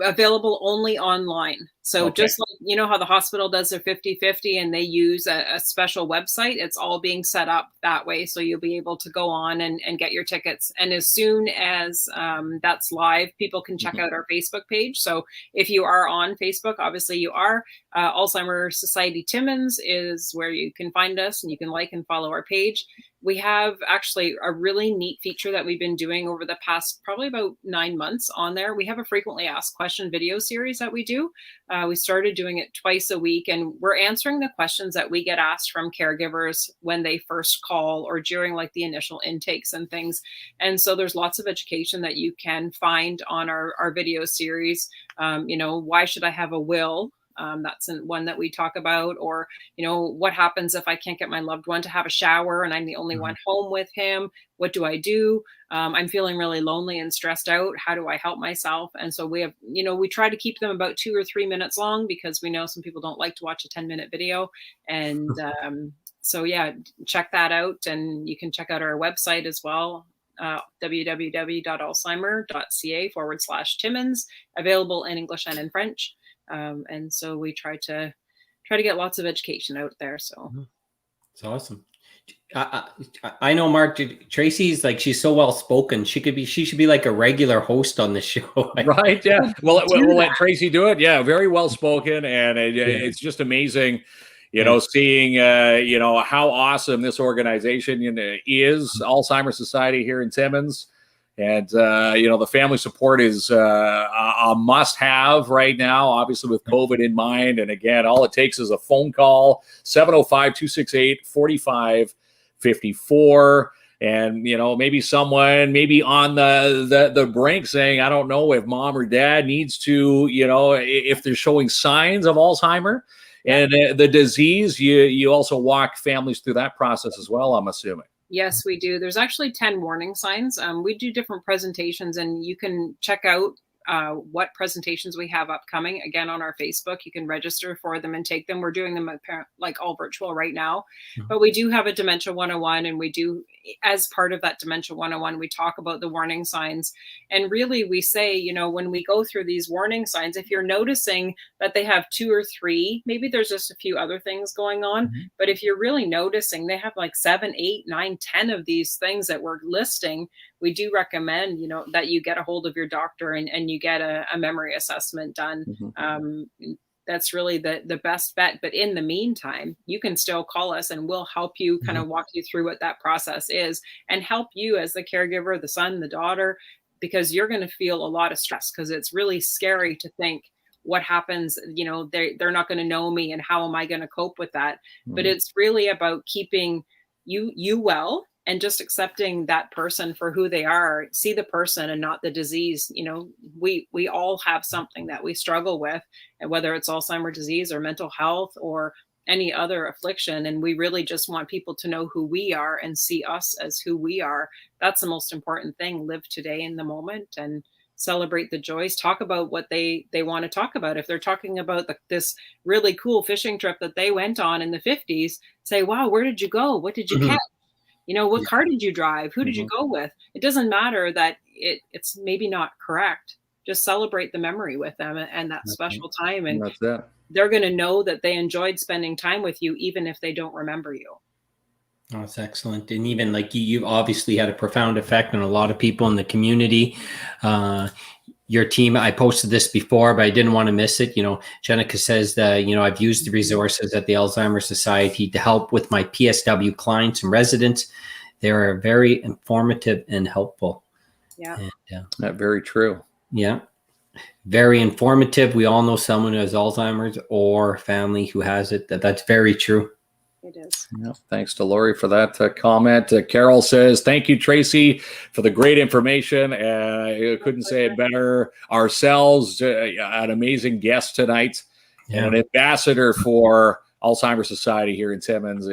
available only online. So just like, how the hospital does their 50-50 and they use a special website, it's all being set up that way. So you'll be able to go on and get your tickets. And as soon as that's live, people can check out our Facebook page. So if you are on Facebook, obviously you are, Alzheimer Society Timmins is where you can find us and you can like and follow our page. we have actually a really neat feature that we've been doing over the past probably about 9 months on there. We have a frequently asked question video series that we do. We started doing it twice a week, and we're answering the questions that we get asked from caregivers when they first call or during like the initial intakes and things. And so there's lots of education that you can find on our video series. Why should I have a will? That's one that we talk about. Or, what happens if I can't get my loved one to have a shower and I'm the only one home with him? What do I do? I'm feeling really lonely and stressed out. How do I help myself? And so we have, we try to keep them about 2 or 3 minutes long, because we know some people don't like to watch a 10-minute video. And so, yeah, check that out. And you can check out our website as well. www.alzheimer.ca/Timmins, available in English and in French. And so we try to get lots of education out there. So
it's awesome. I know, Mark, Tracy's like, she's so well spoken. She should be like a regular host on the show.
Right. Yeah. Well, we'll let Tracy do it. Yeah. Very well spoken. And it's just amazing, seeing, how awesome this organization is, Alzheimer Society here in Timmins. And, the family support is a must-have right now, obviously with COVID in mind. And again, all it takes is a phone call, 705-268-4554. And, maybe someone on the brink saying, I don't know if mom or dad needs to, if they're showing signs of Alzheimer and the disease, you also walk families through that process as well, I'm assuming.
Yes, we do. There's actually 10 warning signs. We do different presentations, and you can check out what presentations we have upcoming. Again, on our Facebook, you can register for them and take them. We're doing them like all virtual right now, but we do have a Dementia 101, and we do, as part of that Dementia 101, we talk about the warning signs. And really we say, when we go through these warning signs, if you're noticing that they have 2 or 3, maybe there's just a few other things going on, but if you're really noticing they have like 7, 8, 9, 10 of these things that we're listing, we do recommend, that you get a hold of your doctor and you get a memory assessment done. That's really the best bet. But in the meantime, you can still call us and we'll help you kind of walk you through what that process is and help you as the caregiver, the son, the daughter, because you're going to feel a lot of stress, because it's really scary to think what happens, they're not going to know me and how am I going to cope with that? But it's really about keeping you well, and just accepting that person for who they are. See the person and not the disease. We all have something that we struggle with, and whether it's Alzheimer's disease or mental health or any other affliction. And we really just want people to know who we are and see us as who we are. That's the most important thing. Live today in the moment and celebrate the joys. Talk about what they want to talk about. If they're talking about this really cool fishing trip that they went on in the 50s, say, wow, where did you go? What did you catch? What car did you drive? Who did you go with? It doesn't matter that it's maybe not correct. Just celebrate the memory with them and that special time. And
that's it.
They're going to know that they enjoyed spending time with you, even if they don't remember you.
Oh, that's excellent. And even like you've obviously had a profound effect on a lot of people in the community. Your team, I posted this before, but I didn't want to miss it. Jenica says that, I've used the resources at the Alzheimer Society to help with my PSW clients and residents. They are very informative and helpful.
Yeah.
And,
that's very true.
Yeah. Very informative. We all know someone who has Alzheimer's or family who has it. That's very true.
It is.
Yeah, thanks to Lori for that comment. Carol says, thank you, Tracy, for the great information. I couldn't say it better ourselves. An amazing guest tonight, and an ambassador for Alzheimer Society here in Timmins.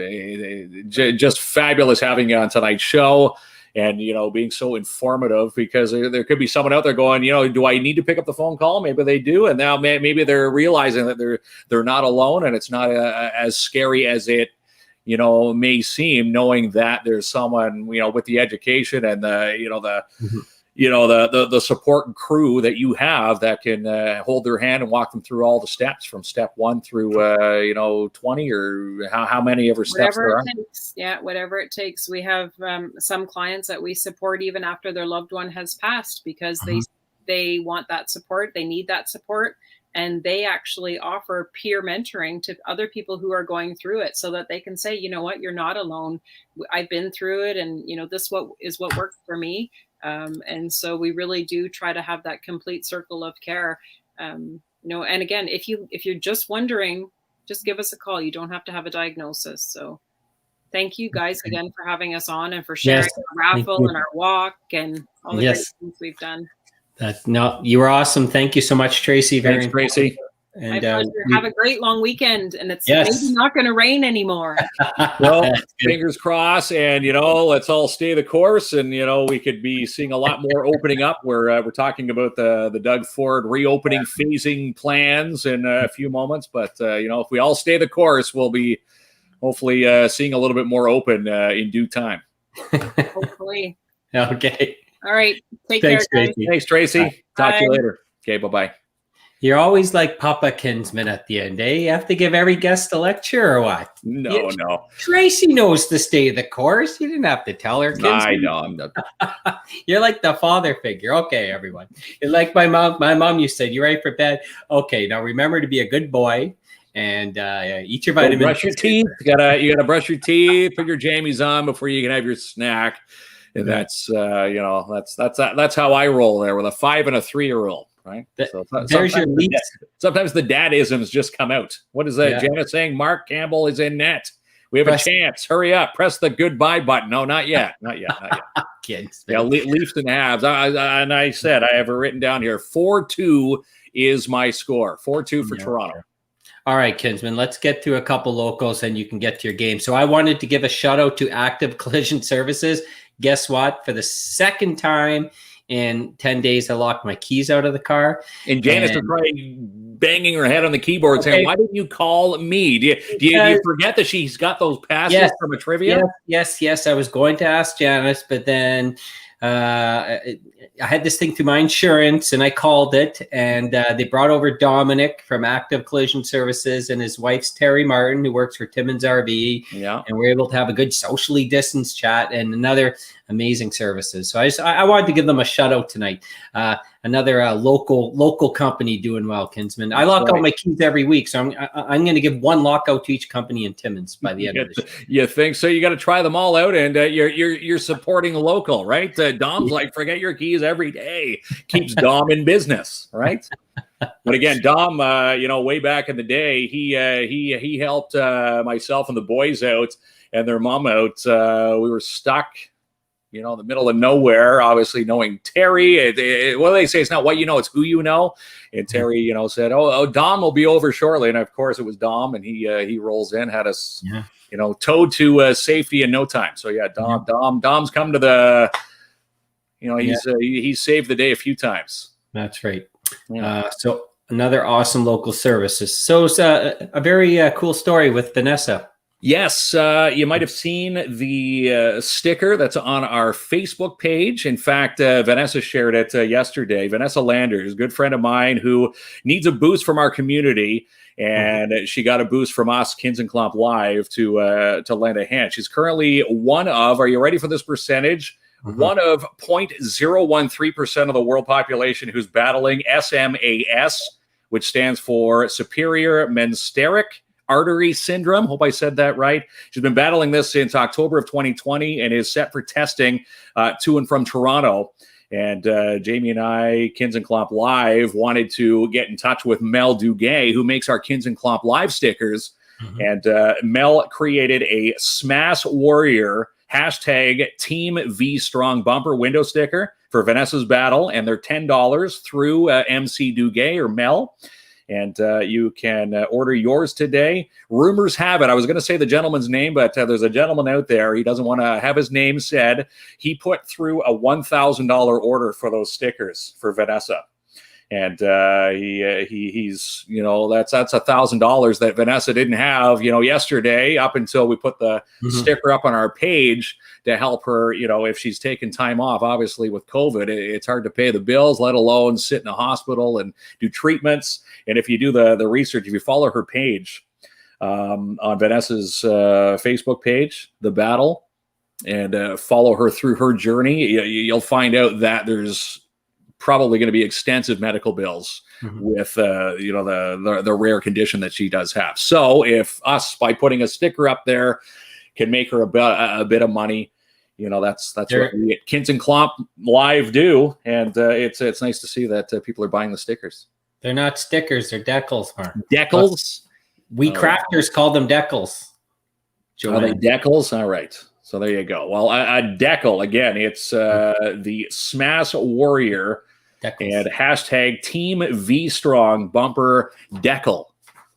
Just fabulous having you on tonight's show. And, being so informative, because there could be someone out there going, do I need to pick up the phone call? Maybe they do. And now maybe they're realizing that they're not alone, and it's not as scary as it, may seem, knowing that there's someone, with the education and the support crew that you have that can hold their hand and walk them through all the steps from step 1 through 20 or how many ever steps there are.
Yeah, whatever it takes. We have some clients that we support even after their loved one has passed, because they want that support, they need that support, and they actually offer peer mentoring to other people who are going through it, so that they can say, you know what, you're not alone. I've been through it, and this is what worked for me. And so we really do try to have that complete circle of care. And again, if you're just wondering, just give us a call. You don't have to have a diagnosis. So thank you guys again for having us on and for sharing our raffle and our walk and all the great things we've done.
You were awesome. Thank you so much, Tracy.
Thanks, Tracy.
And
my pleasure. Have a great long weekend, and it's maybe not going to rain anymore.
Well, fingers crossed, and let's all stay the course, and we could be seeing a lot more opening up. We're talking about the Doug Ford reopening phasing plans in a few moments, but if we all stay the course, we'll be hopefully seeing a little bit more open in due time.
Hopefully.
Okay.
All right. Take care, guys.
Tracy.
Thanks, Tracy. Talk to you later. Okay, bye-bye.
You're always like Papa Kinsman at the end, eh? You have to give every guest a lecture or what?
No.
Tracy knows to stay the course. You didn't have to tell her, Kinsman.
I know. I'm not.
You're like the father figure. Okay, everyone. You're like my mom. My mom, you said, you ready for bed? Okay, now remember to be a good boy and eat your vitamins.
Brush your teeth. You gotta brush your teeth, put your jammies on before you can have your snack. And that's that's how I roll there with a 5 and a 3-year-old, right? So sometimes the dad-isms just come out. What is that? Janet saying Mark Campbell is in net. We have a chance. Hurry up. Press the goodbye button. No, not yet. Not yet.
Kids.
Yeah, Leafs and Habs. I said, I have it written down here. 4-2 is my score. 4-2 for Toronto.
All right, Kinsman, let's get through a couple locals and you can get to your game. So I wanted to give a shout out to Active Collision Services. Guess what? For the second time in 10 days, I locked my keys out of the car.
And Janice is probably banging her head on the keyboard saying, why didn't you call me? Do you forget that she's got those passes from a trivia?
Yes. I was going to ask Janice, but then I had this thing through my insurance and I called it, and they brought over Dominic from Active Collision Services and his wife's Terry Martin, who works for Timmins RV. Yeah. And we're able to have a good socially distanced chat and another amazing services. So I wanted to give them a shout out tonight. Another local company doing well, Kinsman. I lock out my keys every week, so I'm going to give one lockout to each company in Timmins by the end of this year.
You think so? You got to try them all out, and you're supporting local, right? Dom's like, forget your keys every day. Keeps Dom in business, right? But again, Dom, way back in the day, he helped myself and the boys out and their mom out. We were stuck, in the middle of nowhere, obviously knowing Terry. What do they say? It's not what you know, it's who you know. And Terry, said, oh, Dom will be over shortly. And of course it was Dom, and he rolls in, had us, towed to safety in no time. So yeah, Dom's come to the, he's saved the day a few times.
That's right. Yeah. So another awesome local services. So it's a very cool story with Vanessa.
Yes, you might have seen the sticker that's on our Facebook page. In fact, Vanessa shared it yesterday. Vanessa Landers, a good friend of mine who needs a boost from our community, and she got a boost from us, KINZ and KLOMP Live, to lend a hand. She's currently one of, are you ready for this percentage? One of 0.013% of the world population who's battling SMAS, which stands for Superior Menstrual Artery Syndrome. Hope I said that right. She's been battling this since October of 2020 and is set for testing to and from Toronto. And Jamie and I, KINZ and KLOMP Live, wanted to get in touch with Mel Duguay, who makes our KINZ and KLOMP Live stickers. And Mel created a SMAS Warrior #Team V Strong bumper window sticker for Vanessa's battle. And they're $10 through MC Duguay or Mel. And you can order yours today. Rumors have it, I was going to say the gentleman's name, but there's a gentleman out there. He doesn't want to have his name said. He put through a $1,000 order for those stickers for Vanessa. And he's, that's $1,000 that Vanessa didn't have, yesterday up until we put the sticker up on our page to help her, if she's taking time off. Obviously with COVID, it's hard to pay the bills, let alone sit in a hospital and do treatments. And if you do the research, if you follow her page on Vanessa's Facebook page, The Battle, and follow her through her journey, you'll find out that there's probably going to be extensive medical bills with the rare condition that she does have. So if us, by putting a sticker up there, can make her a bit of money, that's what we at KINZ and KLOMP Live do, and it's nice to see that people are buying the stickers.
They're not stickers; they're decals, Mark.
Decals.
We crafters call them decals.
Are they decals? All right. So there you go. Well, a decal, again, it's the Smash Warrior
decals.
And hashtag Team V Strong bumper decal.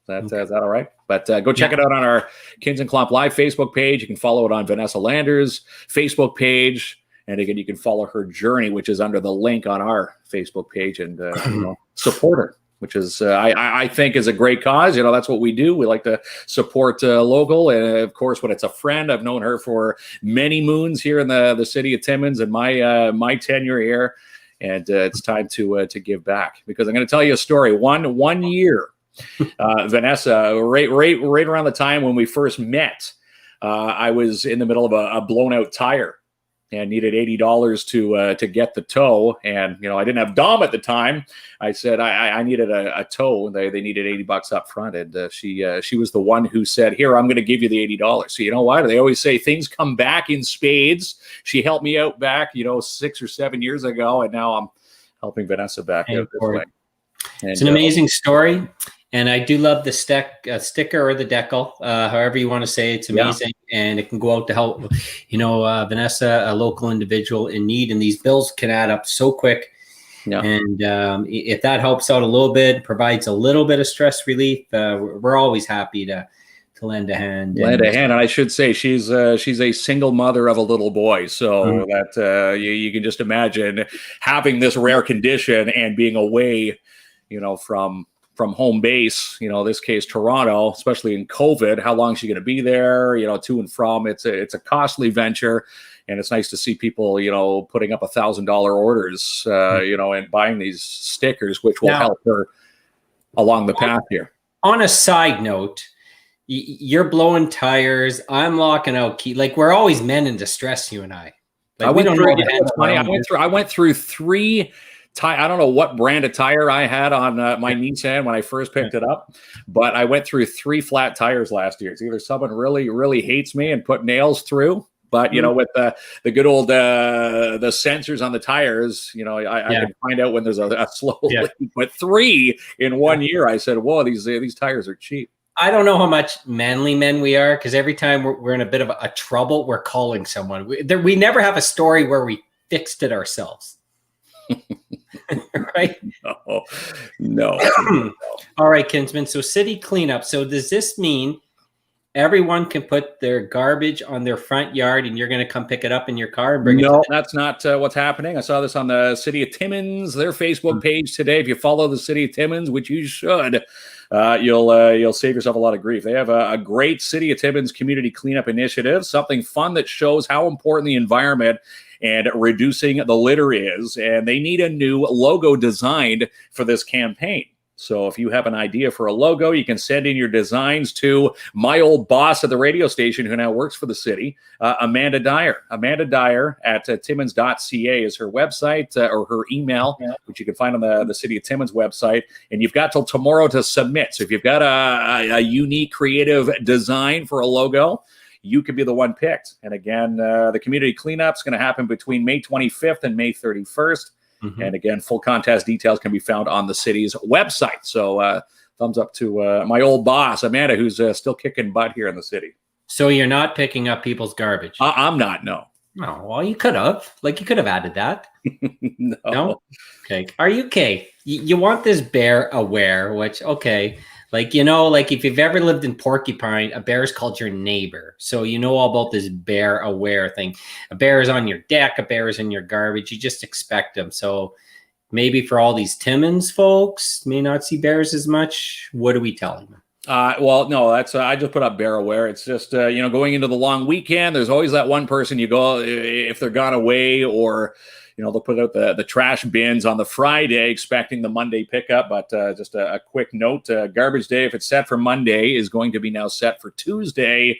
Is that all right? But go check it out on our KINZ and KLOMP Live Facebook page. You can follow it on Vanessa Lander's Facebook page. And again, you can follow her journey, which is under the link on our Facebook page, and support her, which is, I think, is a great cause. That's what we do. We like to support local. And of course, when it's a friend, I've known her for many moons here in the city of Timmins and my tenure here. And it's time to give back, because I'm going to tell you a story. One year, Vanessa, right around the time when we first met, I was in the middle of a blown out tire and needed $80 to get the tow. And, I didn't have Dom at the time. I said I needed a tow. They needed $80 up front. And she was the one who said, here, I'm going to give you the $80. So you know what? They always say things come back in spades. She helped me out back, 6 or 7 years ago. And now I'm helping Vanessa back out this way. And,
it's an amazing story. And I do love the sticker or the decal, however you want to say it. It's amazing. Yeah. And it can go out to help, Vanessa, a local individual in need. And these bills can add up so quick. Yeah. And if that helps out a little bit, provides a little bit of stress relief, we're always happy to lend a hand.
And I should say she's a single mother of a little boy. So that you can just imagine having this rare condition and being away, from home base, this case, Toronto, especially in COVID, how long is she going to be there, to and from? It's a costly venture. And it's nice to see people, putting up $1,000 orders, and buying these stickers, which will help her along the path here. On
a side note, you're blowing tires. I'm locking out key. Like, we're always men in distress, you and I. Like,
I went through three. I don't know what brand of tire I had on my Nissan when I first picked it up, but I went through 3 flat tires last year. It's either someone really, really hates me and put nails through, but with the good old the sensors on the tires, I can find out when there's a slow leak. But 3 in 1 year, I said, "Whoa, these tires are cheap."
I don't know how much manly men we are, because every time we're in a bit of a trouble, we're calling someone. We never have a story where we fixed it ourselves. Right?
No.
All right, Kinsman. So city cleanup. So does this mean everyone can put their garbage on their front yard and you're going to come pick it up in your car and bring it?
No, that's not what's happening. I saw this on the City of Timmins, their Facebook page today. If you follow the City of Timmins, which you should, you'll save yourself a lot of grief. They have a great City of Timmins community cleanup initiative, something fun that shows how important the environment and reducing the litter is. And they need a new logo designed for this campaign. So if you have an idea for a logo, you can send in your designs to my old boss at the radio station who now works for the city, Amanda Dyer. Amanda Dyer at timmins.ca is her website, or her email, which you can find on the City of Timmins website. And you've got till tomorrow to submit. So if you've got a unique, creative design for a logo, you could be the one picked. And again, the community cleanup is going to happen between May 25th and May 31st. And again, full contest details can be found on the city's website. So thumbs up to my old boss, Amanda, who's still kicking butt here in the city.
So you're not picking up people's garbage?
I'm not, no.
Oh, well, you could have. Like, you could have added that. No? Okay. Are you okay? You want this bear aware, which, okay. Like, like if you've ever lived in Porcupine, a bear is called your neighbor. So you know all about this bear aware thing. A bear is on your deck. A bear is in your garbage. You just expect them. So maybe for all these Timmins folks, may not see bears as much. What are we telling them?
Well, no, that's I just put up bear aware. It's just, going into the long weekend, there's always that one person you go, if they're gone away, or they'll put out the trash bins on the Friday expecting the Monday pickup. But just a quick note, garbage day, if it's set for Monday, is going to be now set for Tuesday.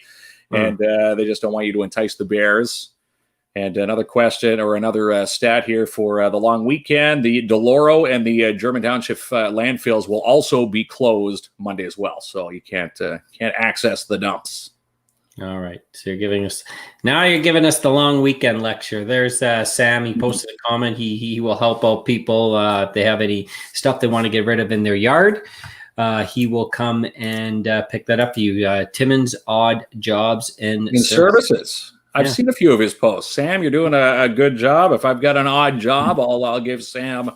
And they just don't want you to entice the bears. And another question or another stat here for the long weekend. The Deloro and the German Township landfills will also be closed Monday as well. So you can't access the dumps.
All right. So you're giving us the long weekend lecture. There's Sam. He posted a comment. He will help out people if they have any stuff they want to get rid of in their yard. He will come and pick that up for you. Timmins Odd Jobs and
Services. I've seen a few of his posts. Sam, you're doing a good job. If I've got an odd job, I'll give Sam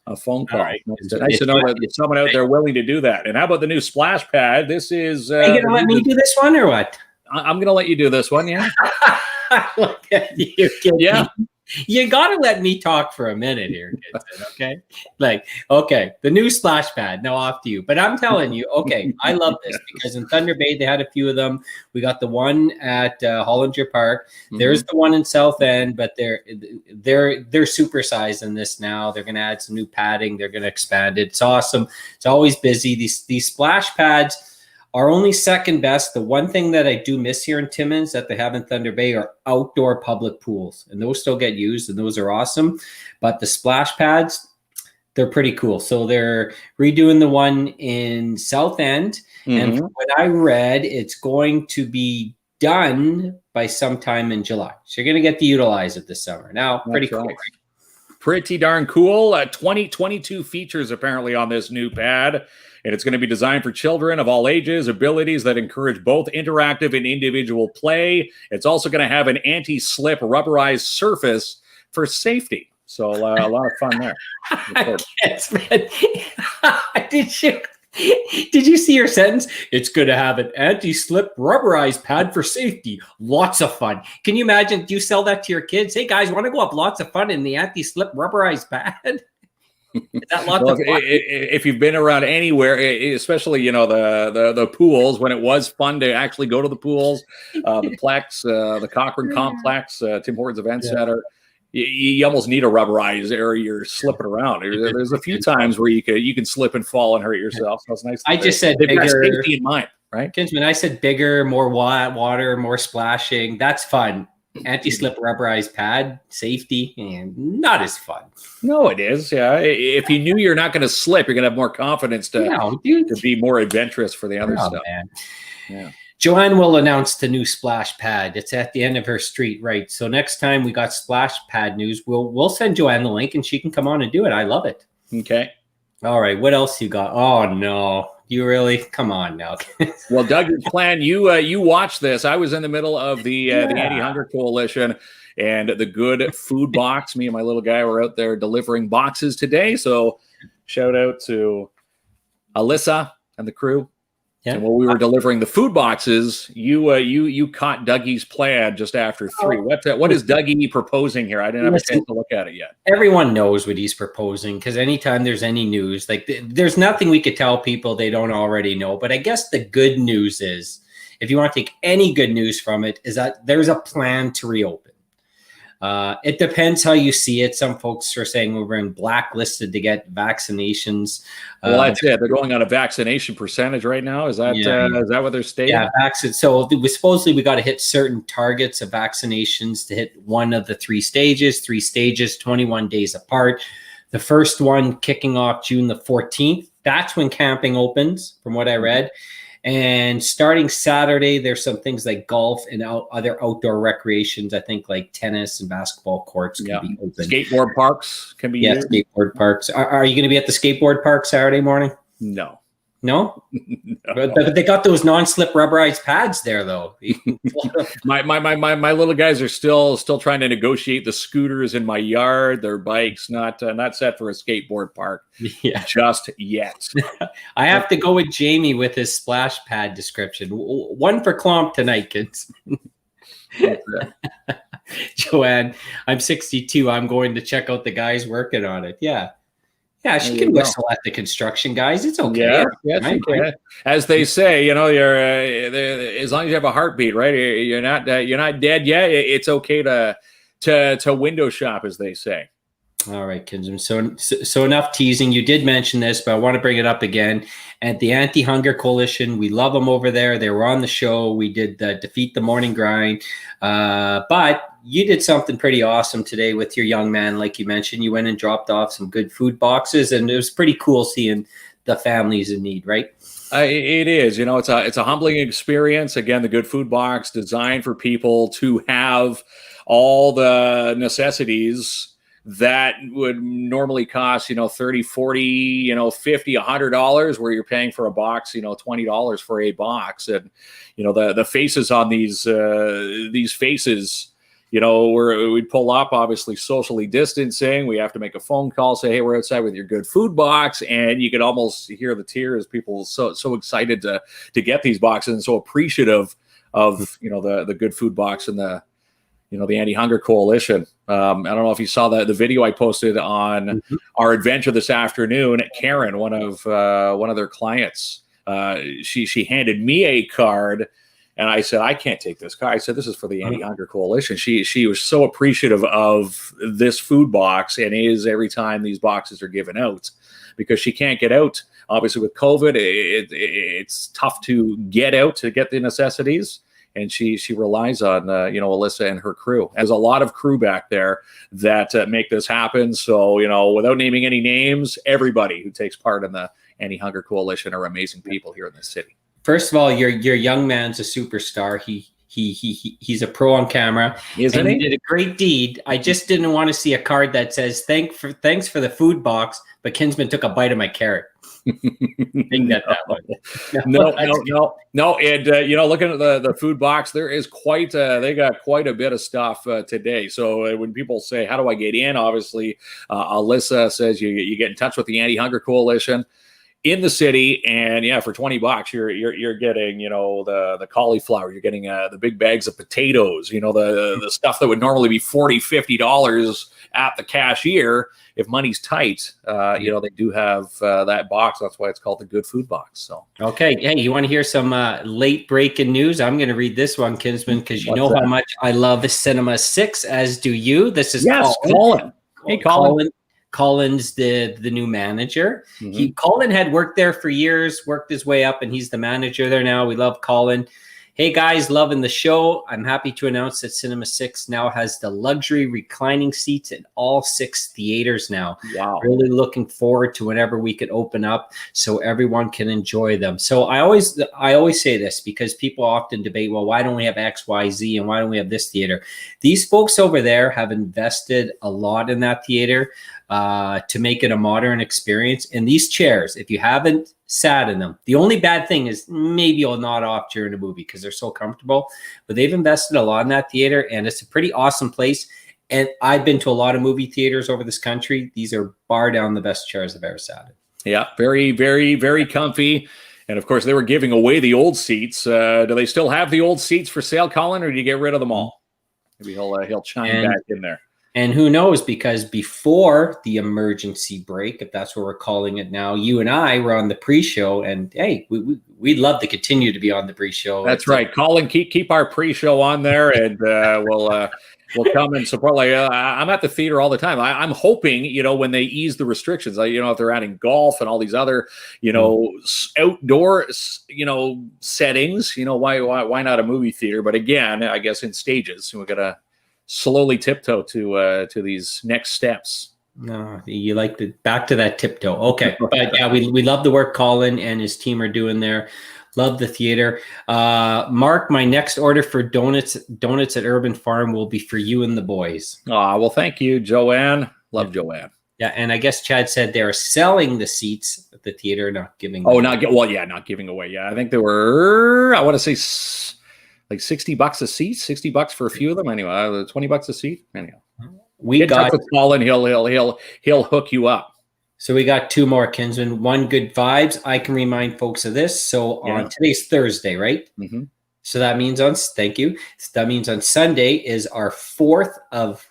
a phone call. Right. Nice to know that there's someone out there willing to do that. And how about the new splash pad? This is.
Are you going to let me do this one or what?
I'm going to let you do this one, yeah.
Look at you.
Yeah.
You got to let me talk for a minute here, okay? Okay, the new splash pad. Now off to you. But I'm telling you, okay, I love this because in Thunder Bay, they had a few of them. We got the one at Hollinger Park. Mm-hmm. There's the one in South End, but they're supersized in this now. They're going to add some new padding. They're going to expand it. It's awesome. It's always busy. These splash pads are only second best. The one thing that I do miss here in Timmins that they have in Thunder Bay are outdoor public pools, and those still get used, and those are awesome. But the splash pads, they're pretty cool. So they're redoing the one in South End, and from what I read, it's going to be done by sometime in July. So you're going to get to utilize it this summer. Now, pretty cool. Right.
Pretty darn cool. 2022 features apparently on this new pad. And it's going to be designed for children of all ages, abilities that encourage both interactive and individual play. It's also going to have an anti-slip rubberized surface for safety. So a lot of fun there.
Did you see your sentence? It's going to have an anti-slip rubberized pad for safety. Lots of fun. Can you imagine? Do you sell that to your kids? Hey, guys, want to go up lots of fun in the anti-slip rubberized pad? Is that lots of fun?
If you've been around anywhere, especially the pools, when it was fun to actually go to the pools, the Plex, the Cochrane Complex, Tim Hortons Event Center, you almost need a rubberized area. You're slipping around. There's a few times where you can slip and fall and hurt yourself. So it's nice.
I just said bigger.
Safety in mind, right,
Kinsman? I said bigger, more water, more splashing. That's fun. Anti-slip rubberized pad, safety, and not as fun.
No, it is. Yeah, if you knew you're not going to slip, you're going to have more confidence to be more adventurous for the other stuff. Man.
Yeah. Joanne will announce the new splash pad. It's at the end of her street, right? So next time we got splash pad news, we'll send Joanne the link and she can come on and do it. I love it.
Okay.
All right. What else you got? Oh no. You really? Come on now.
Well, Doug, your plan, you watched this. I was in the middle of the Anti-Hunger Coalition and the Good Food Box. Me and my little guy were out there delivering boxes today. So shout out to Alyssa and the crew. Yeah. And while we were delivering the food boxes, you caught Dougie's plan just after 3. What is Dougie proposing here? I didn't have a chance to look at it yet.
Everyone knows what he's proposing because anytime there's any news, there's nothing we could tell people they don't already know. But I guess the good news is, if you want to take any good news from it, is that there's a plan to reopen. It depends how you see it. Some folks are saying we're being blacklisted to get vaccinations.
Well, that's it. They're going on a vaccination percentage right now. Is that what they're stating?
Yeah, so supposedly we got to hit certain targets of vaccinations to hit one of the 3 stages, 21 days apart. The first one kicking off June the 14th. That's when camping opens, from what I read. And starting Saturday, there's some things like golf and other outdoor recreations. I think like tennis and basketball courts can be open.
Skateboard parks can be used.
Skateboard parks. Are you going to be at the skateboard park Saturday morning?
No.
No? But they got those non-slip rubberized pads there, though.
my little guys are still trying to negotiate the scooters in my yard. Their bikes not set for a skateboard park just yet.
I have to go with Jamie with his splash pad description. One for KLOMP tonight, kids. Joanne, I'm 62. I'm going to check out the guys working on it. Yeah, she can whistle at the construction guys. It's okay.
Yeah, right? As they say, you're as long as you have a heartbeat, right? You're not dead yet. It's okay to window shop, as they say.
All right, Kinsman. So enough teasing. You did mention this, but I want to bring it up again. At the Anti-Hunger Coalition, we love them over there. They were on the show. We did Defeat the Morning Grind. But you did something pretty awesome today with your young man. Like you mentioned, you went and dropped off some good food boxes, and it was pretty cool seeing the families in need, right?
It is, it's a humbling experience. Again, the Good Food Box designed for people to have all the necessities that would normally cost, $30, $40, $50, $100, where you're paying for a box, $20 for a box. And, the faces on these faces, where we'd pull up, obviously socially distancing. We have to make a phone call, say, hey, we're outside with your Good Food Box. And you could almost hear the tears. People so excited to get these boxes and so appreciative of, the Good Food Box and the Anti-Hunger Coalition. I don't know if you saw the video I posted on our adventure this afternoon. Karen, one of their clients, she handed me a card. And I said, I can't take this card. I said, this is for the Anti-Hunger Coalition. She was so appreciative of this food box, and is every time these boxes are given out, because she can't get out. Obviously, with COVID, it's tough to get out to get the necessities. And she relies on, Alyssa and her crew. There's a lot of crew back there that make this happen. So, without naming any names, everybody who takes part in the Anti-Hunger Coalition are amazing people here in this city.
First of all, your young man's a superstar. He's a pro on camera.
Isn't he?
He did a great deed. I just didn't want to see a card that says thanks for the food box, but Kinsman took a bite of my carrot. Didn't get that one.
No. And looking at the food box, there is they got quite a bit of stuff today. So when people say, how do I get in? Obviously, Alyssa says you get in touch with the Anti-Hunger Coalition in the city, and for $20 you're getting the cauliflower, you're getting the big bags of potatoes, the stuff that would normally be $40-$50 at the cashier if money's tight. They do have that box. That's why it's called the Good Food Box. So
okay, hey, you want to hear some late breaking news? I'm going to read this one, Kinsman, because you know how much I love Cinema 6, as do you. This is
Colin. Hey, Colin.
Colin's the new manager. Colin had worked there for years, worked his way up, and he's the manager there now. We love Colin. Hey guys, loving the show. I'm happy to announce that Cinema 6 now has the luxury reclining seats in all 6 theaters now.
Wow.
Really looking forward to whenever we can open up so everyone can enjoy them. So I always say this, because people often debate, well, why don't we have X, Y, Z, and why don't we have this theater? These folks over there have invested a lot in that theater to make it a modern experience. And these chairs, if you haven't sat in them, the only bad thing is maybe you'll nod off during the movie because they're so comfortable. But they've invested a lot in that theater, and it's a pretty awesome place. And I've been to a lot of movie theaters over this country. These are bar down the best chairs I've ever sat in.
Yeah, very, very, very comfy. And of course, they were giving away the old seats. Do they still have the old seats for sale, Colin, or do you get rid of them all? Maybe he'll chime back in there.
And who knows, because before the emergency break, if that's what we're calling it now, you and I were on the pre-show, and hey, we'd love to continue to be on the pre-show.
That's right. Colin, keep our pre-show on there, and we'll come and support. I'm at the theater all the time. I'm hoping, when they ease the restrictions, if they're adding golf and all these other, outdoor, settings, why not a movie theater? But again, I guess in stages, we're gonna slowly tiptoe to these next steps.
No, you like back to that tiptoe. Okay. But yeah, we love the work Colin and his team are doing there. Love the theater. Mark, my next order for donuts at Urban Farm will be for you and the boys.
Well, thank you, Joanne. Love Joanne.
Yeah, and I guess Chad said they're selling the seats at the theater, not giving
away. Not giving away. Yeah, I think they were, I want to say like $60 a seat, $60 for a few of them. Anyway, $20 a seat. Anyhow,
we got
with Colin. He'll hook you up.
So we got 2 more, Kinsman. One, Good Vibes. I can remind folks of this. So on today's Thursday, right?
Mm-hmm.
So that means thank you. That means on Sunday is our 4th of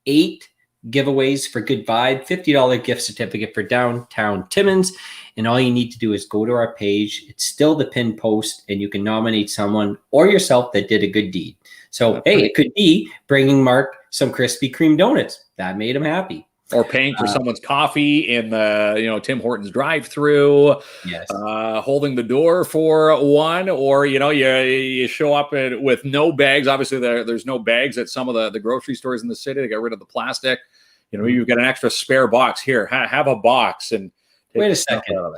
8 giveaways for Good Vibe, $50 gift certificate for Downtown Timmins. And all you need to do is go to our page. It's still the pinned post, and you can nominate someone or yourself that did a good deed. So, it could be bringing Mark some Krispy Kreme donuts. That made him happy.
Or paying for someone's coffee in the, Tim Hortons drive-through.
Yes.
Holding the door for one, or, you show up with no bags. Obviously, there's no bags at some of the grocery stores in the city. They got rid of the plastic. You've got an extra spare box here. Have a box and
wait a second.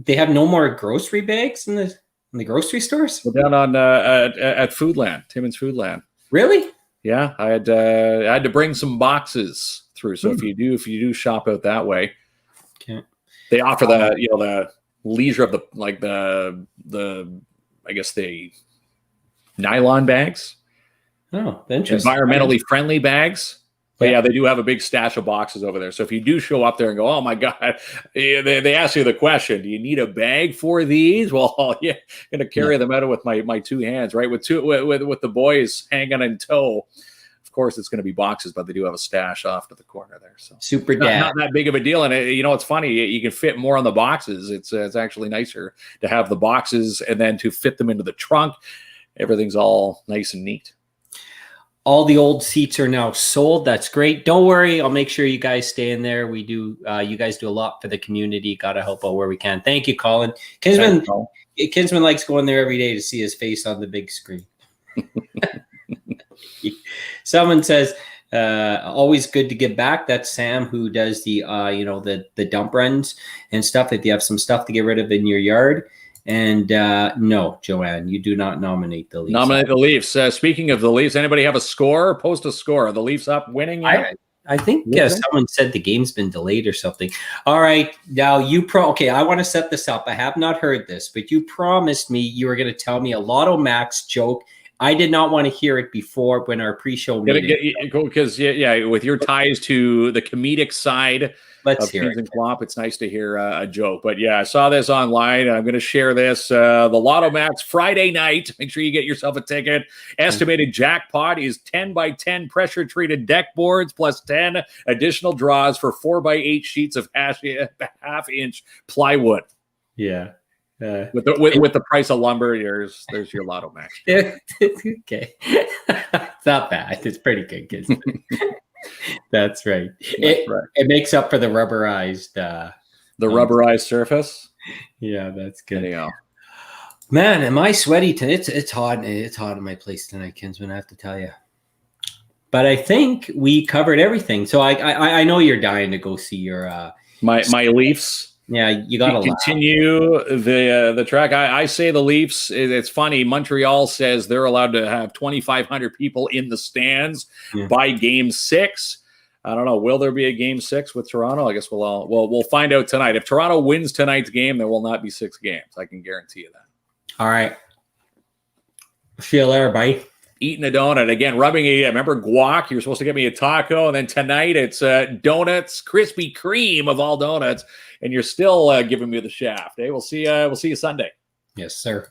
They have no more grocery bags in the grocery stores?
We're down on at Foodland, Timmins Foodland.
Really?
Yeah, I had to bring some boxes through. So if you do shop out that way,
okay,
they offer the leisure of the I guess the nylon bags.
Oh, interesting.
Environmentally friendly bags. But yeah, they do have a big stash of boxes over there. So if you do show up there and go, oh my God, they ask you the question, do you need a bag for these? Well, yeah, I'm going to carry them out with my two hands, right? With the boys hanging in tow. Of course, it's going to be boxes, but they do have a stash off to the corner there. So
super dad.
Not that big of a deal. And it's funny. You can fit more on the boxes. It's actually nicer to have the boxes and then to fit them into the trunk. Everything's all nice and neat.
All the old seats are now sold. That's great. Don't worry. I'll make sure you guys stay in there. We do. You guys do a lot for the community. Got to help out where we can. Thank you, Colin. Kinsman likes going there every day to see his face on the big screen. Someone says, always good to give back. That's Sam, who does the dump runs and stuff. If you have some stuff to get rid of in your yard. And no, Joanne, you do not nominate the Leafs.
Nominate the Leafs. Speaking of the Leafs, anybody have a score? Post a score. Are the Leafs up winning yet?
I think someone said the game's been delayed or something. All right. Now okay, I want to set this up. I have not heard this, but you promised me you were going to tell me a Lotto Max joke. I did not want to hear it before when our pre-show meeting.
Because with your ties to the comedic side
Let's
of
hear
KINZ and KLOMP, it's nice to hear a joke. But yeah, I saw this online. I'm going to share this. The Lotto Max Friday night. Make sure you get yourself a ticket. Estimated jackpot is 10 by 10 pressure-treated deck boards plus 10 additional draws for 4 by 8 sheets of half-inch plywood.
Yeah.
With the price of lumber, there's your Lotto Max.
Okay. It's not bad. It's pretty good, kids. That's right. It makes up for the rubberized
rubberized surface.
Yeah, that's good.
Anyhow.
Man, am I sweaty tonight? It's hot. It's hot in my place tonight, Kinsman, I have to tell you. But I think we covered everything. So I know you're dying to go see your
my Leafs.
Yeah, you got to
continue the track. I say the Leafs. It's funny. Montreal says they're allowed to have 2,500 people in the stands by Game 6. I don't know. Will there be a Game 6 with Toronto? I guess we'll find out tonight. If Toronto wins tonight's game, there will not be 6 games. I can guarantee you that.
All right. See you later, bye.
Eating a donut again. Remember guac? You're supposed to get me a taco, and then tonight it's donuts, Krispy Kreme of all donuts. And you're still giving me the shaft. We'll see you Sunday.
Yes, sir.